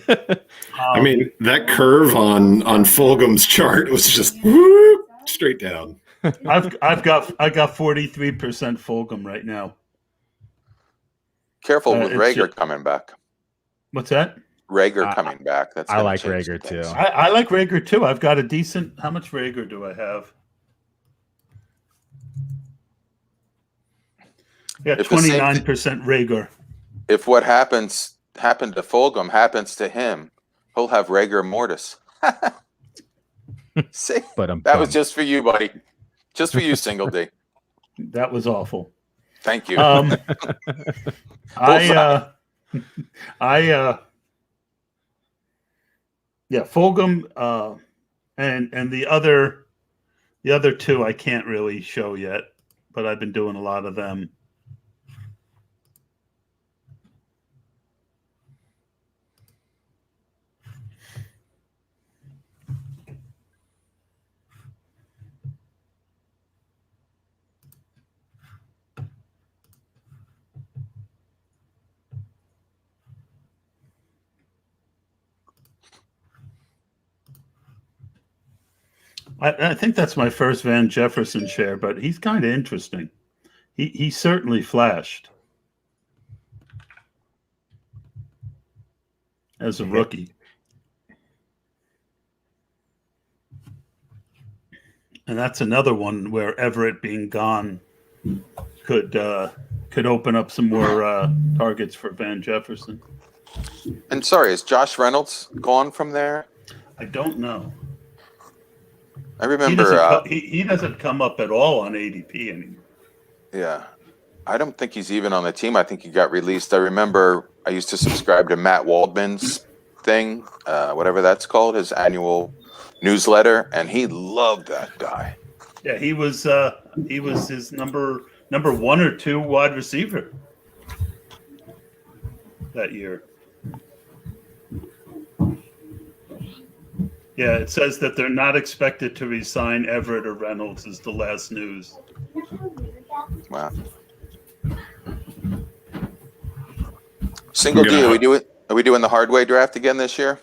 I mean, that curve on Fulgham's chart was just whoop, straight down. I got 43% Fulgham right now. Careful with Rager coming back. What's that? Rager coming back. That's I like Rager too. I like Rager too. I've got a decent. How much Rager do I have? Yeah, 29% Rager. If what happened to Fulgham happens to him, he'll have Rager mortis. See, that was just for you, buddy. Just for you, Single D. That was awful. Thank you. Yeah, Fulgham, and the other two I can't really show yet, but I've been doing a lot of them. I think that's my first Van Jefferson share, but he's kind of interesting. He certainly flashed as a rookie. And that's another one where Everett being gone could open up some more targets for Van Jefferson. And sorry, is Josh Reynolds gone from there? I don't know. I remember he doesn't come up at all on ADP anymore. Yeah, I don't think he's even on the team. I think he got released. I remember I used to subscribe to Matt Waldman's thing, whatever that's called, his annual newsletter, and he loved that guy. Yeah, he was his number 1 or 2 wide receiver that year. Yeah, it says that they're not expected to re-sign Everett or Reynolds is the last news. Wow. Single D, are we doing the hardway draft again this year?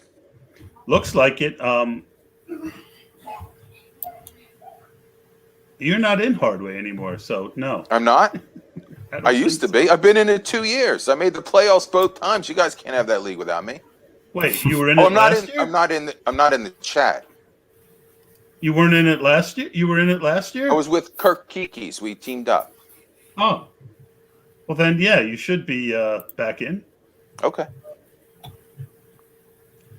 Looks like it. You're not in Hardway anymore, so no. I'm not? I used to be. I've been in it 2 years. I made the playoffs both times. You guys can't have that league without me. Wait, you were in it last year? I'm not in the chat. You weren't in it last year? You were in it last year? I was with Kirk Kikis. We teamed up. Oh. Well then, yeah, you should be back in. Okay.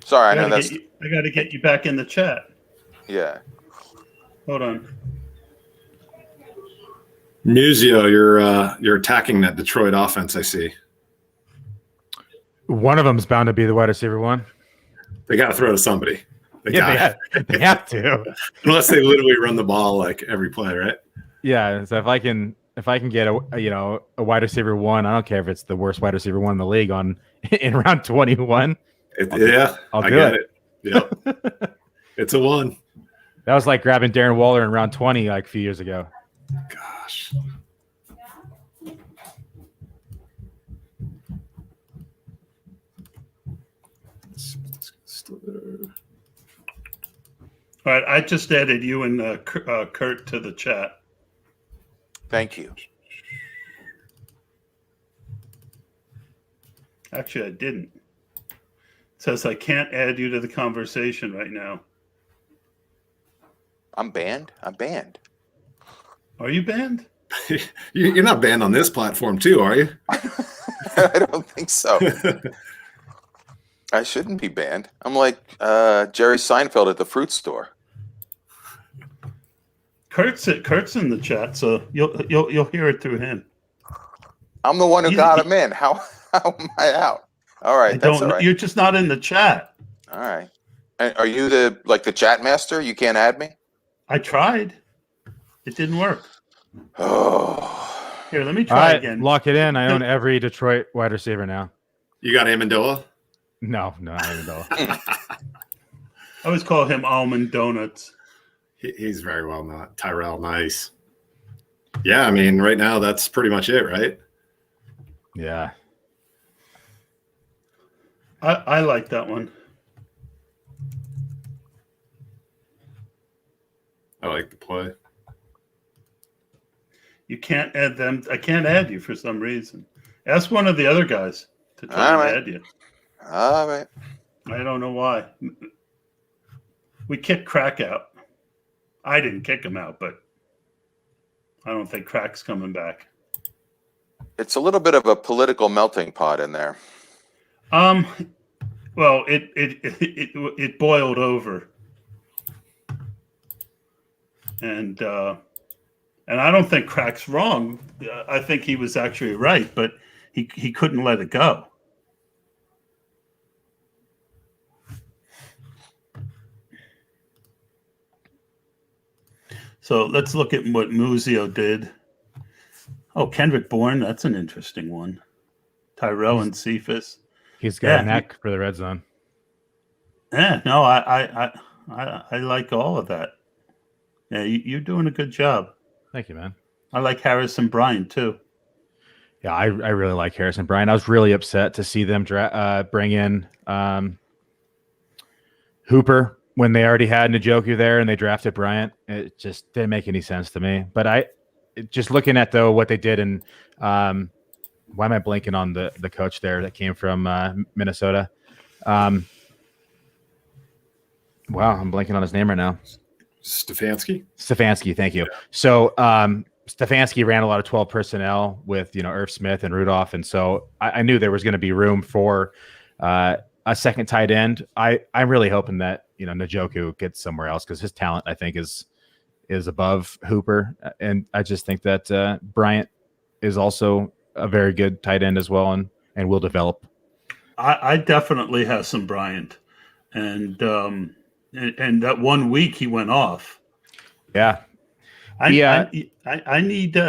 Sorry, I know that's... I got to get you back in the chat. Yeah. Hold on. Nuzio, you're attacking that Detroit offense, I see. One of them is bound to be the wide receiver one. They got to throw to somebody. They have to. Unless they literally run the ball like every play, right? Yeah. So if I can get a wide receiver one, I don't care if it's the worst wide receiver one in the league in round 21. I'll do it. Yep. It's a one. That was like grabbing Darren Waller in round 20 like a few years ago. Gosh. All right, I just added you and Kurt to the chat. Thank you. Actually, I didn't. It says I can't add you to the conversation right now. I'm banned. Are you banned? You're not banned on this platform too, are you? I don't think so. I shouldn't be banned. I'm like Jerry Seinfeld at the fruit store. Kurt's in the chat, so you'll hear it through him. I'm the one who got him in. How am I out? All right, that's all right. You're just not in the chat. All right. And are you the chat master? You can't add me? I tried. It didn't work. Oh. Here, let me try again. Lock it in. I own every Detroit wide receiver now. You got Amendola? No, not Amendola. I always call him Almond Donuts. He's very well not. Tyrell, nice. Yeah, I mean, right now that's pretty much it, right? Yeah. I like that one. I like the play. You can't add them. I can't add you for some reason. Ask one of the other guys to try and add you. All right. I don't know why. We kicked Crack out. I didn't kick him out, but I don't think Crack's coming back. It's a little bit of a political melting pot in there. Well, it boiled over, and I don't think Crack's wrong. I think he was actually right, but he couldn't let it go. So let's look at what Muzio did. Oh, Kendrick Bourne, that's an interesting one. Tyrell and Cephas. He's got a knack for the red zone. Yeah, no, I like all of that. Yeah, you're doing a good job. Thank you, man. I like Harrison Bryant too. Yeah, I really like Harrison Bryant. I was really upset to see them bring in Hooper when they already had Njoku there and they drafted Bryant. It just didn't make any sense to me. But just looking at though what they did, and why am I blanking on the coach there that came from Minnesota? Wow, I'm blanking on his name right now. Stefanski, thank you. So Stefanski ran a lot of 12 personnel with Irv Smith and Rudolph, and so I knew there was going to be room for a second tight end. I'm really hoping that Njoku gets somewhere else because his talent I think is above Hooper, and I just think that Bryant is also a very good tight end as well, and will develop. I definitely have some Bryant, and that 1 week he went off. Yeah. I need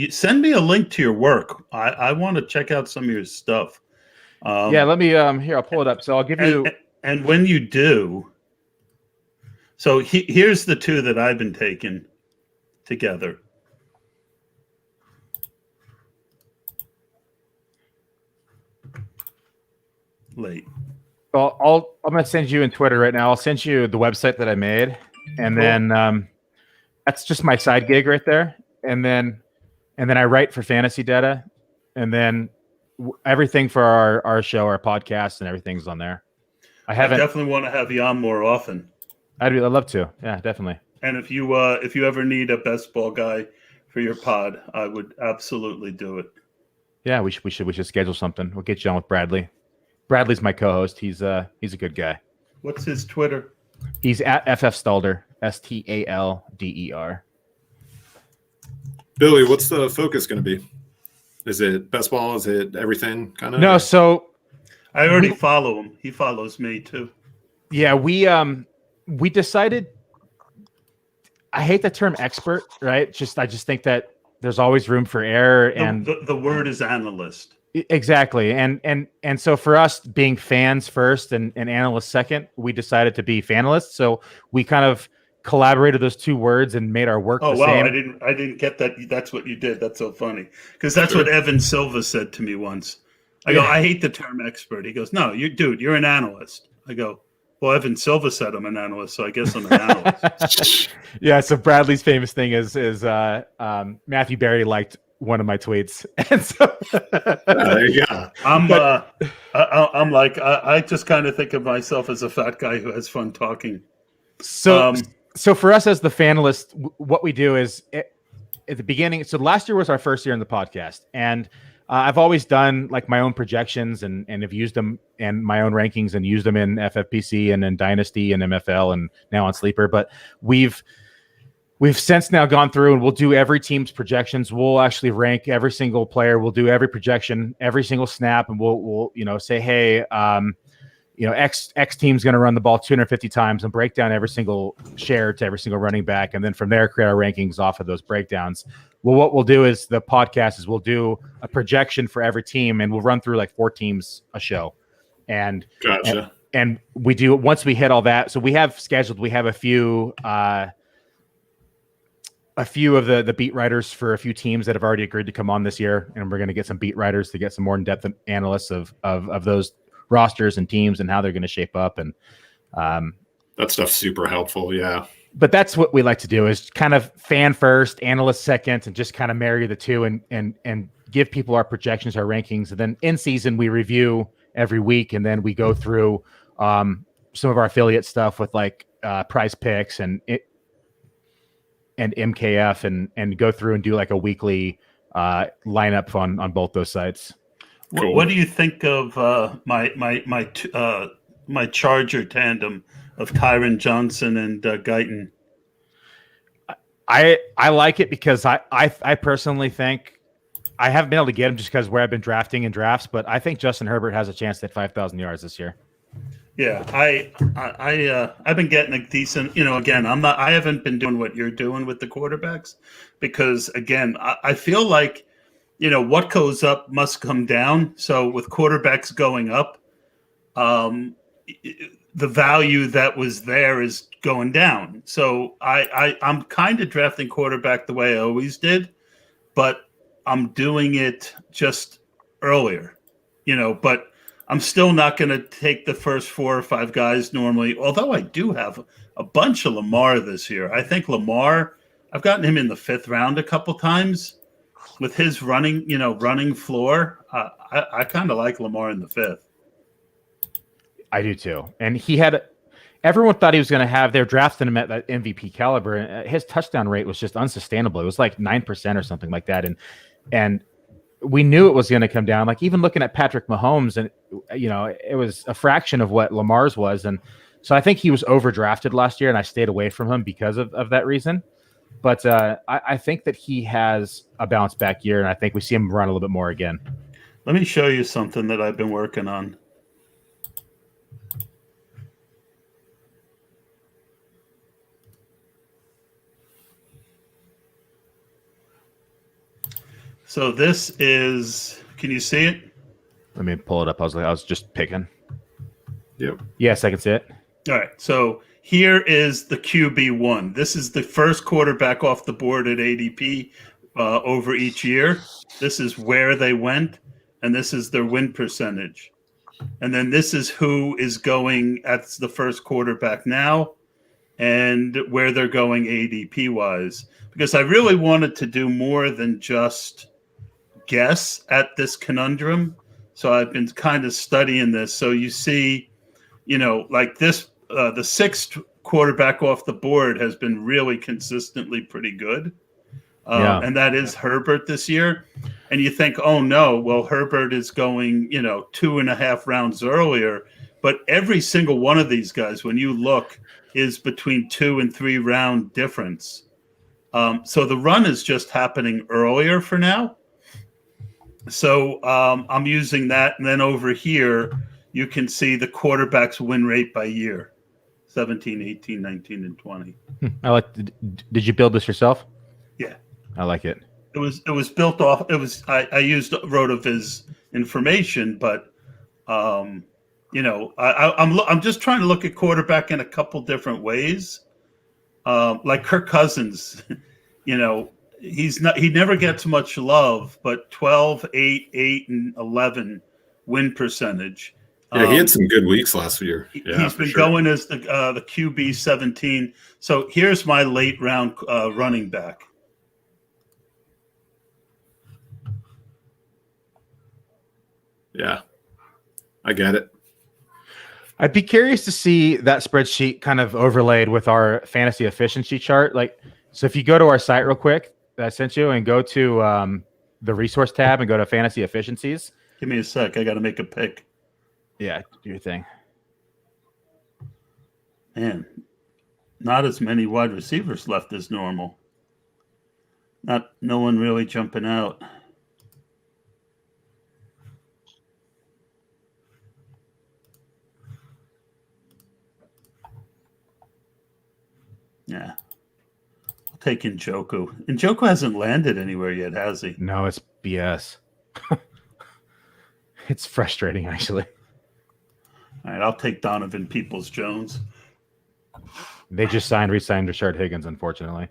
send me a link to your work. I want to check out some of your stuff. Let me here. I'll pull it up. So I'll give you. And when you do, so here's the two that I've been taking together. Late. Well, I'm going to send you in Twitter right now. I'll send you the website that I made, and then that's just my side gig right there. And then I write for Fantasy Data, and then everything for our show, our podcast, and everything's on there. I definitely want to have you on more often. I'd love to. Yeah, definitely. And if you ever need a best ball guy for your pod, I would absolutely do it. Yeah, we should schedule something. We'll get you on with Bradley. Bradley's my co-host. He's a good guy. What's his Twitter? He's at FF Stalder, STALDER. Billy, what's the focus going to be? Is it best ball? Is it everything kind of? No, so I already follow him. He follows me too. Yeah, we decided. I hate the term expert, right? I just think that there's always room for error, and the word is analyst. Exactly, and so for us being fans first and analysts second, we decided to be fanalists. So we kind of collaborated those two words and made our work the same. I didn't get that. That's what you did. That's so funny because that's what Evan Silva said to me once. I go, I hate the term expert. He goes, no, you're an analyst. I go, Well, Evan Silva said I'm an analyst, so I guess I'm an analyst. Yeah. So Bradley's famous thing is Matthew Berry liked one of my tweets, and so There you go. I'm like I just kind of think of myself as a fat guy who has fun talking. So for us as the fanalists, what we do is at the beginning. So last year was our first year in the podcast, and I've always done like my own projections and have used them and my own rankings and used them in FFPC and in Dynasty and MFL and now on Sleeper. But we've since now gone through and we'll do every team's projections. We'll actually rank every single player. We'll do every projection, every single snap, and we'll say, hey, X team's going to run the ball 250 times and break down every single share to every single running back. And then from there, create our rankings off of those breakdowns. Well, what we'll do is the podcast is we'll do a projection for every team and we'll run through like 4 teams a show. And, Gotcha. and we do, once we hit all that. So we have a few of the beat writers for a few teams that have already agreed to come on this year. And we're going to get some beat writers to get some more in-depth analysts of those rosters and teams and how they're going to shape up. And that stuff's super helpful. Yeah. But that's what we like to do is kind of fan first, analyst second, and just kind of marry the two and give people our projections, our rankings. And then in season, we review every week. And then we go through some of our affiliate stuff with like Prize Picks and MKF and go through and do like a weekly lineup on both those sites. Cool. What do you think of my Charger tandem of Tyron Johnson and Guyton? I like it because I personally think I haven't been able to get him just because where I've been drafting in drafts, but I think Justin Herbert has a chance to hit 5,000 yards this year. Yeah, I've been getting a decent. Again, I haven't been doing what you're doing with the quarterbacks because again, I feel like. What goes up must come down. So with quarterbacks going up, the value that was there is going down. So I'm kind of drafting quarterback the way I always did, but I'm doing it just earlier, but I'm still not going to take the first 4 or 5 guys normally, although I do have a bunch of Lamar this year. I think Lamar, I've gotten him in the 5th round a couple times. With his running floor, I kind of like Lamar in the 5th. I do too. And everyone thought he was going to have, they're drafting him at that MVP caliber. And his touchdown rate was just unsustainable. It was like 9% or something like that. And we knew it was going to come down. Like even looking at Patrick Mahomes, and it was a fraction of what Lamar's was. And so I think he was overdrafted last year, and I stayed away from him because of that reason. But I think that he has a bounce back year, and I think we see him run a little bit more again. Let me show you something that I've been working on. So this is, can you see it? Let me pull it up. I was just picking. Yep. Yes, I can see it. All right. So here is the QB1. This is the first quarterback off the board at ADP over each year. This is where they went, and this is their win percentage. And then this is who is going at the first quarterback now and where they're going ADP-wise. Because I really wanted to do more than just guess at this conundrum. So I've been kind of studying this. So you see, like this, the 6th quarterback off the board has been really consistently pretty good. And that is Herbert this year. And you think, oh, no, well, Herbert is going, 2.5 rounds earlier. But every single one of these guys, when you look, is between 2 and 3 round difference. So the run is just happening earlier for now. So I'm using that. And then over here, you can see the quarterback's win rate by year. 17, 18, 19, and 20. I like. Did you build this yourself? Yeah, I like it. It was built off. It was I used wrote of his information, but I'm just trying to look at quarterback in a couple different ways. Like Kirk Cousins, he never gets much love, but 12, 8, 8, and 11 win percentage. Yeah, he had some good weeks last year. Yeah, He's been going as the QB 17. So here's my late round running back. Yeah, I get it. I'd be curious to see that spreadsheet kind of overlaid with our fantasy efficiency chart. Like, so if you go to our site real quick that I sent you and go to the resource tab and go to fantasy efficiencies. Give me a sec. I got to make a pick. Yeah, do your thing. Man, not as many wide receivers left as normal. No one really jumping out. Yeah. I'll take Njoku. Njoku hasn't landed anywhere yet, has he? No, it's BS. It's frustrating, actually. All right, I'll take Donovan Peoples-Jones. They just re-signed Rashard Higgins, unfortunately.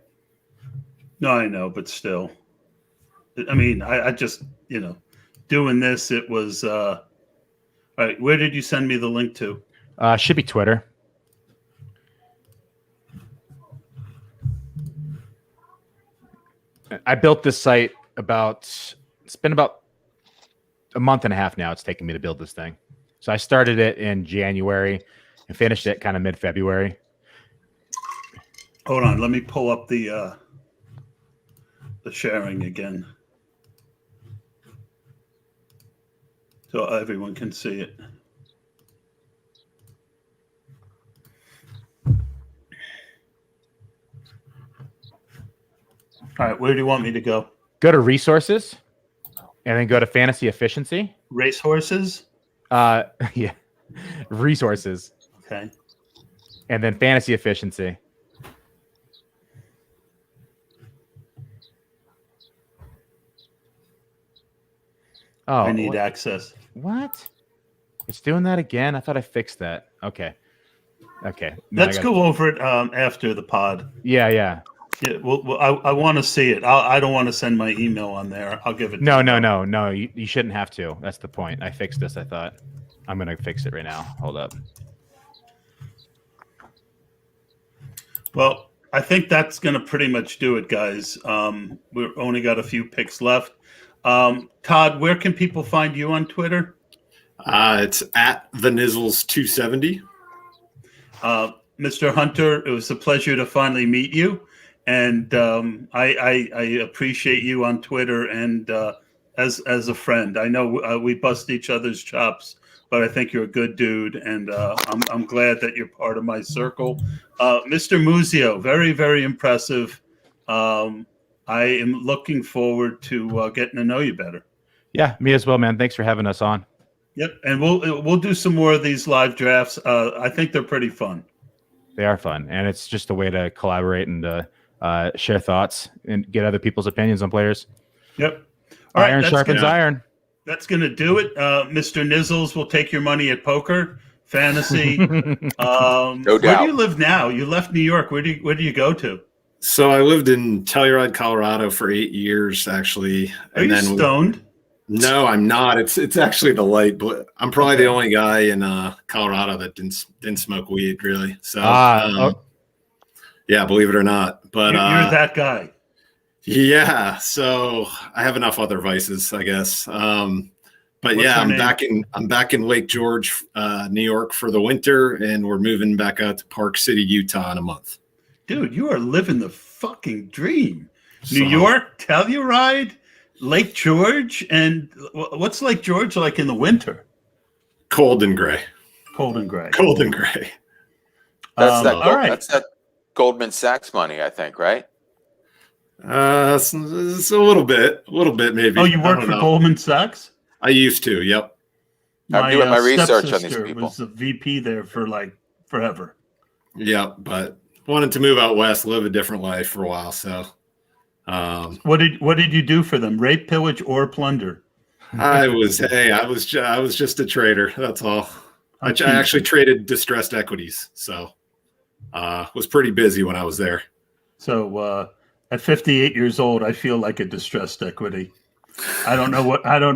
No, I know, but still. I mean, I just, doing this, it was all right, where did you send me the link to? Should be Twitter. I built this site it's been about a month and a half now. It's taken me to build this thing. So I started it in January and finished it kind of mid-February. Hold on, let me pull up the sharing again so everyone can see it. All right, where do you want me to go? Go to resources and then go to fantasy efficiency. Racehorses? Yeah. Resources. Okay. And then fantasy efficiency. Oh, I need access. What? It's doing that again? I thought I fixed that. Okay. Let's go over it after the pod. Yeah. Yeah, well, I want to see it. I don't want to send my email on there. I'll give it. No. You shouldn't have to. That's the point. I fixed this. I thought I'm gonna fix it right now. Hold up. Well, I think that's gonna pretty much do it, guys. We've only got a few picks left. Todd, where can people find you on Twitter? It's at the Nizzles 270. Mr. Hunter, it was a pleasure to finally meet you. And I appreciate you on Twitter and as a friend. I know we bust each other's chops, but I think you're a good dude, and I'm glad that you're part of my circle. Mr. Muzio, very, very impressive. I am looking forward to getting to know you better. Yeah, me as well, man. Thanks for having us on. Yep, and we'll do some more of these live drafts. I think they're pretty fun. They are fun, and it's just a way to collaborate and share thoughts and get other people's opinions on players. Yep. All iron right, sharpens iron. That's going to do it. Mr. Nizzles will take your money at poker, fantasy. No Where doubt. do you live now? You left New York. Where do you go to? So I lived in Telluride, Colorado for 8 years, actually. Are you stoned? No, I'm not. It's actually the light, but I'm probably the only guy in Colorado that didn't smoke weed, really. So yeah, believe it or not. But You're that guy. Yeah, so I have enough other vices, I guess. But What's yeah, your name? I'm back in Lake George, New York for the winter, and we're moving back out to Park City, Utah in a month. Dude, you are living the fucking dream. So- New York, Telluride, Lake George, and what's Lake George like in the winter? Cold and gray. Cold and gray. Cold and gray. All right. That's that Goldman Sachs money, I think, right? It's a little bit maybe. Oh, you I work don't for know. Goldman Sachs? I used to. Yep. I'm doing my research on these stepsister people. was a VP there for like forever. Yep. But wanted to move out west, live a different life for a while. So, What did you do for them? Rape, pillage, or plunder? I was just a trader. That's all. I actually traded distressed equities. So, was pretty busy when I was there. So at 58 years old, I feel like a distressed equity. I don't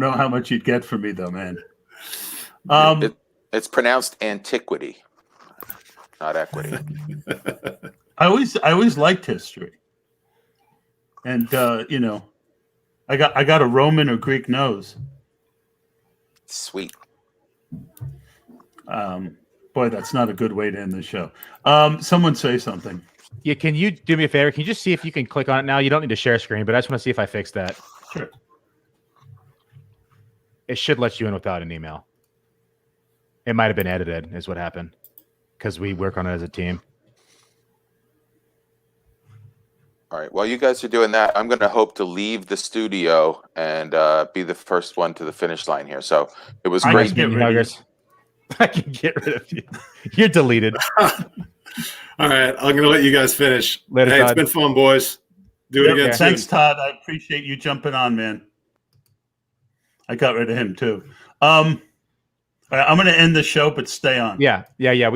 know how much you'd get from me though, man. It's It's pronounced antiquity, not equity. I always liked history, and I got a Roman or Greek nose. Sweet. Boy, that's not a good way to end the show. Someone say something. Yeah, can you do me a favor? Can you just see if you can click on it now? You don't need to share screen, but I just want to see if I fixed that. Sure. It should let you in without an email. It might have been edited, is what happened, because we work on it as a team. All right. While you guys are doing that, I'm going to hope to leave the studio and be the first one to the finish line here. So it was great. I can get rid of you. You're deleted. All right, I'm going to let you guys finish. Later, hey, Todd. it's been fun, boys. Do it again soon. Thanks, Todd. I appreciate you jumping on, man. I got rid of him too. All right, I'm going to end the show, but stay on. Yeah. We can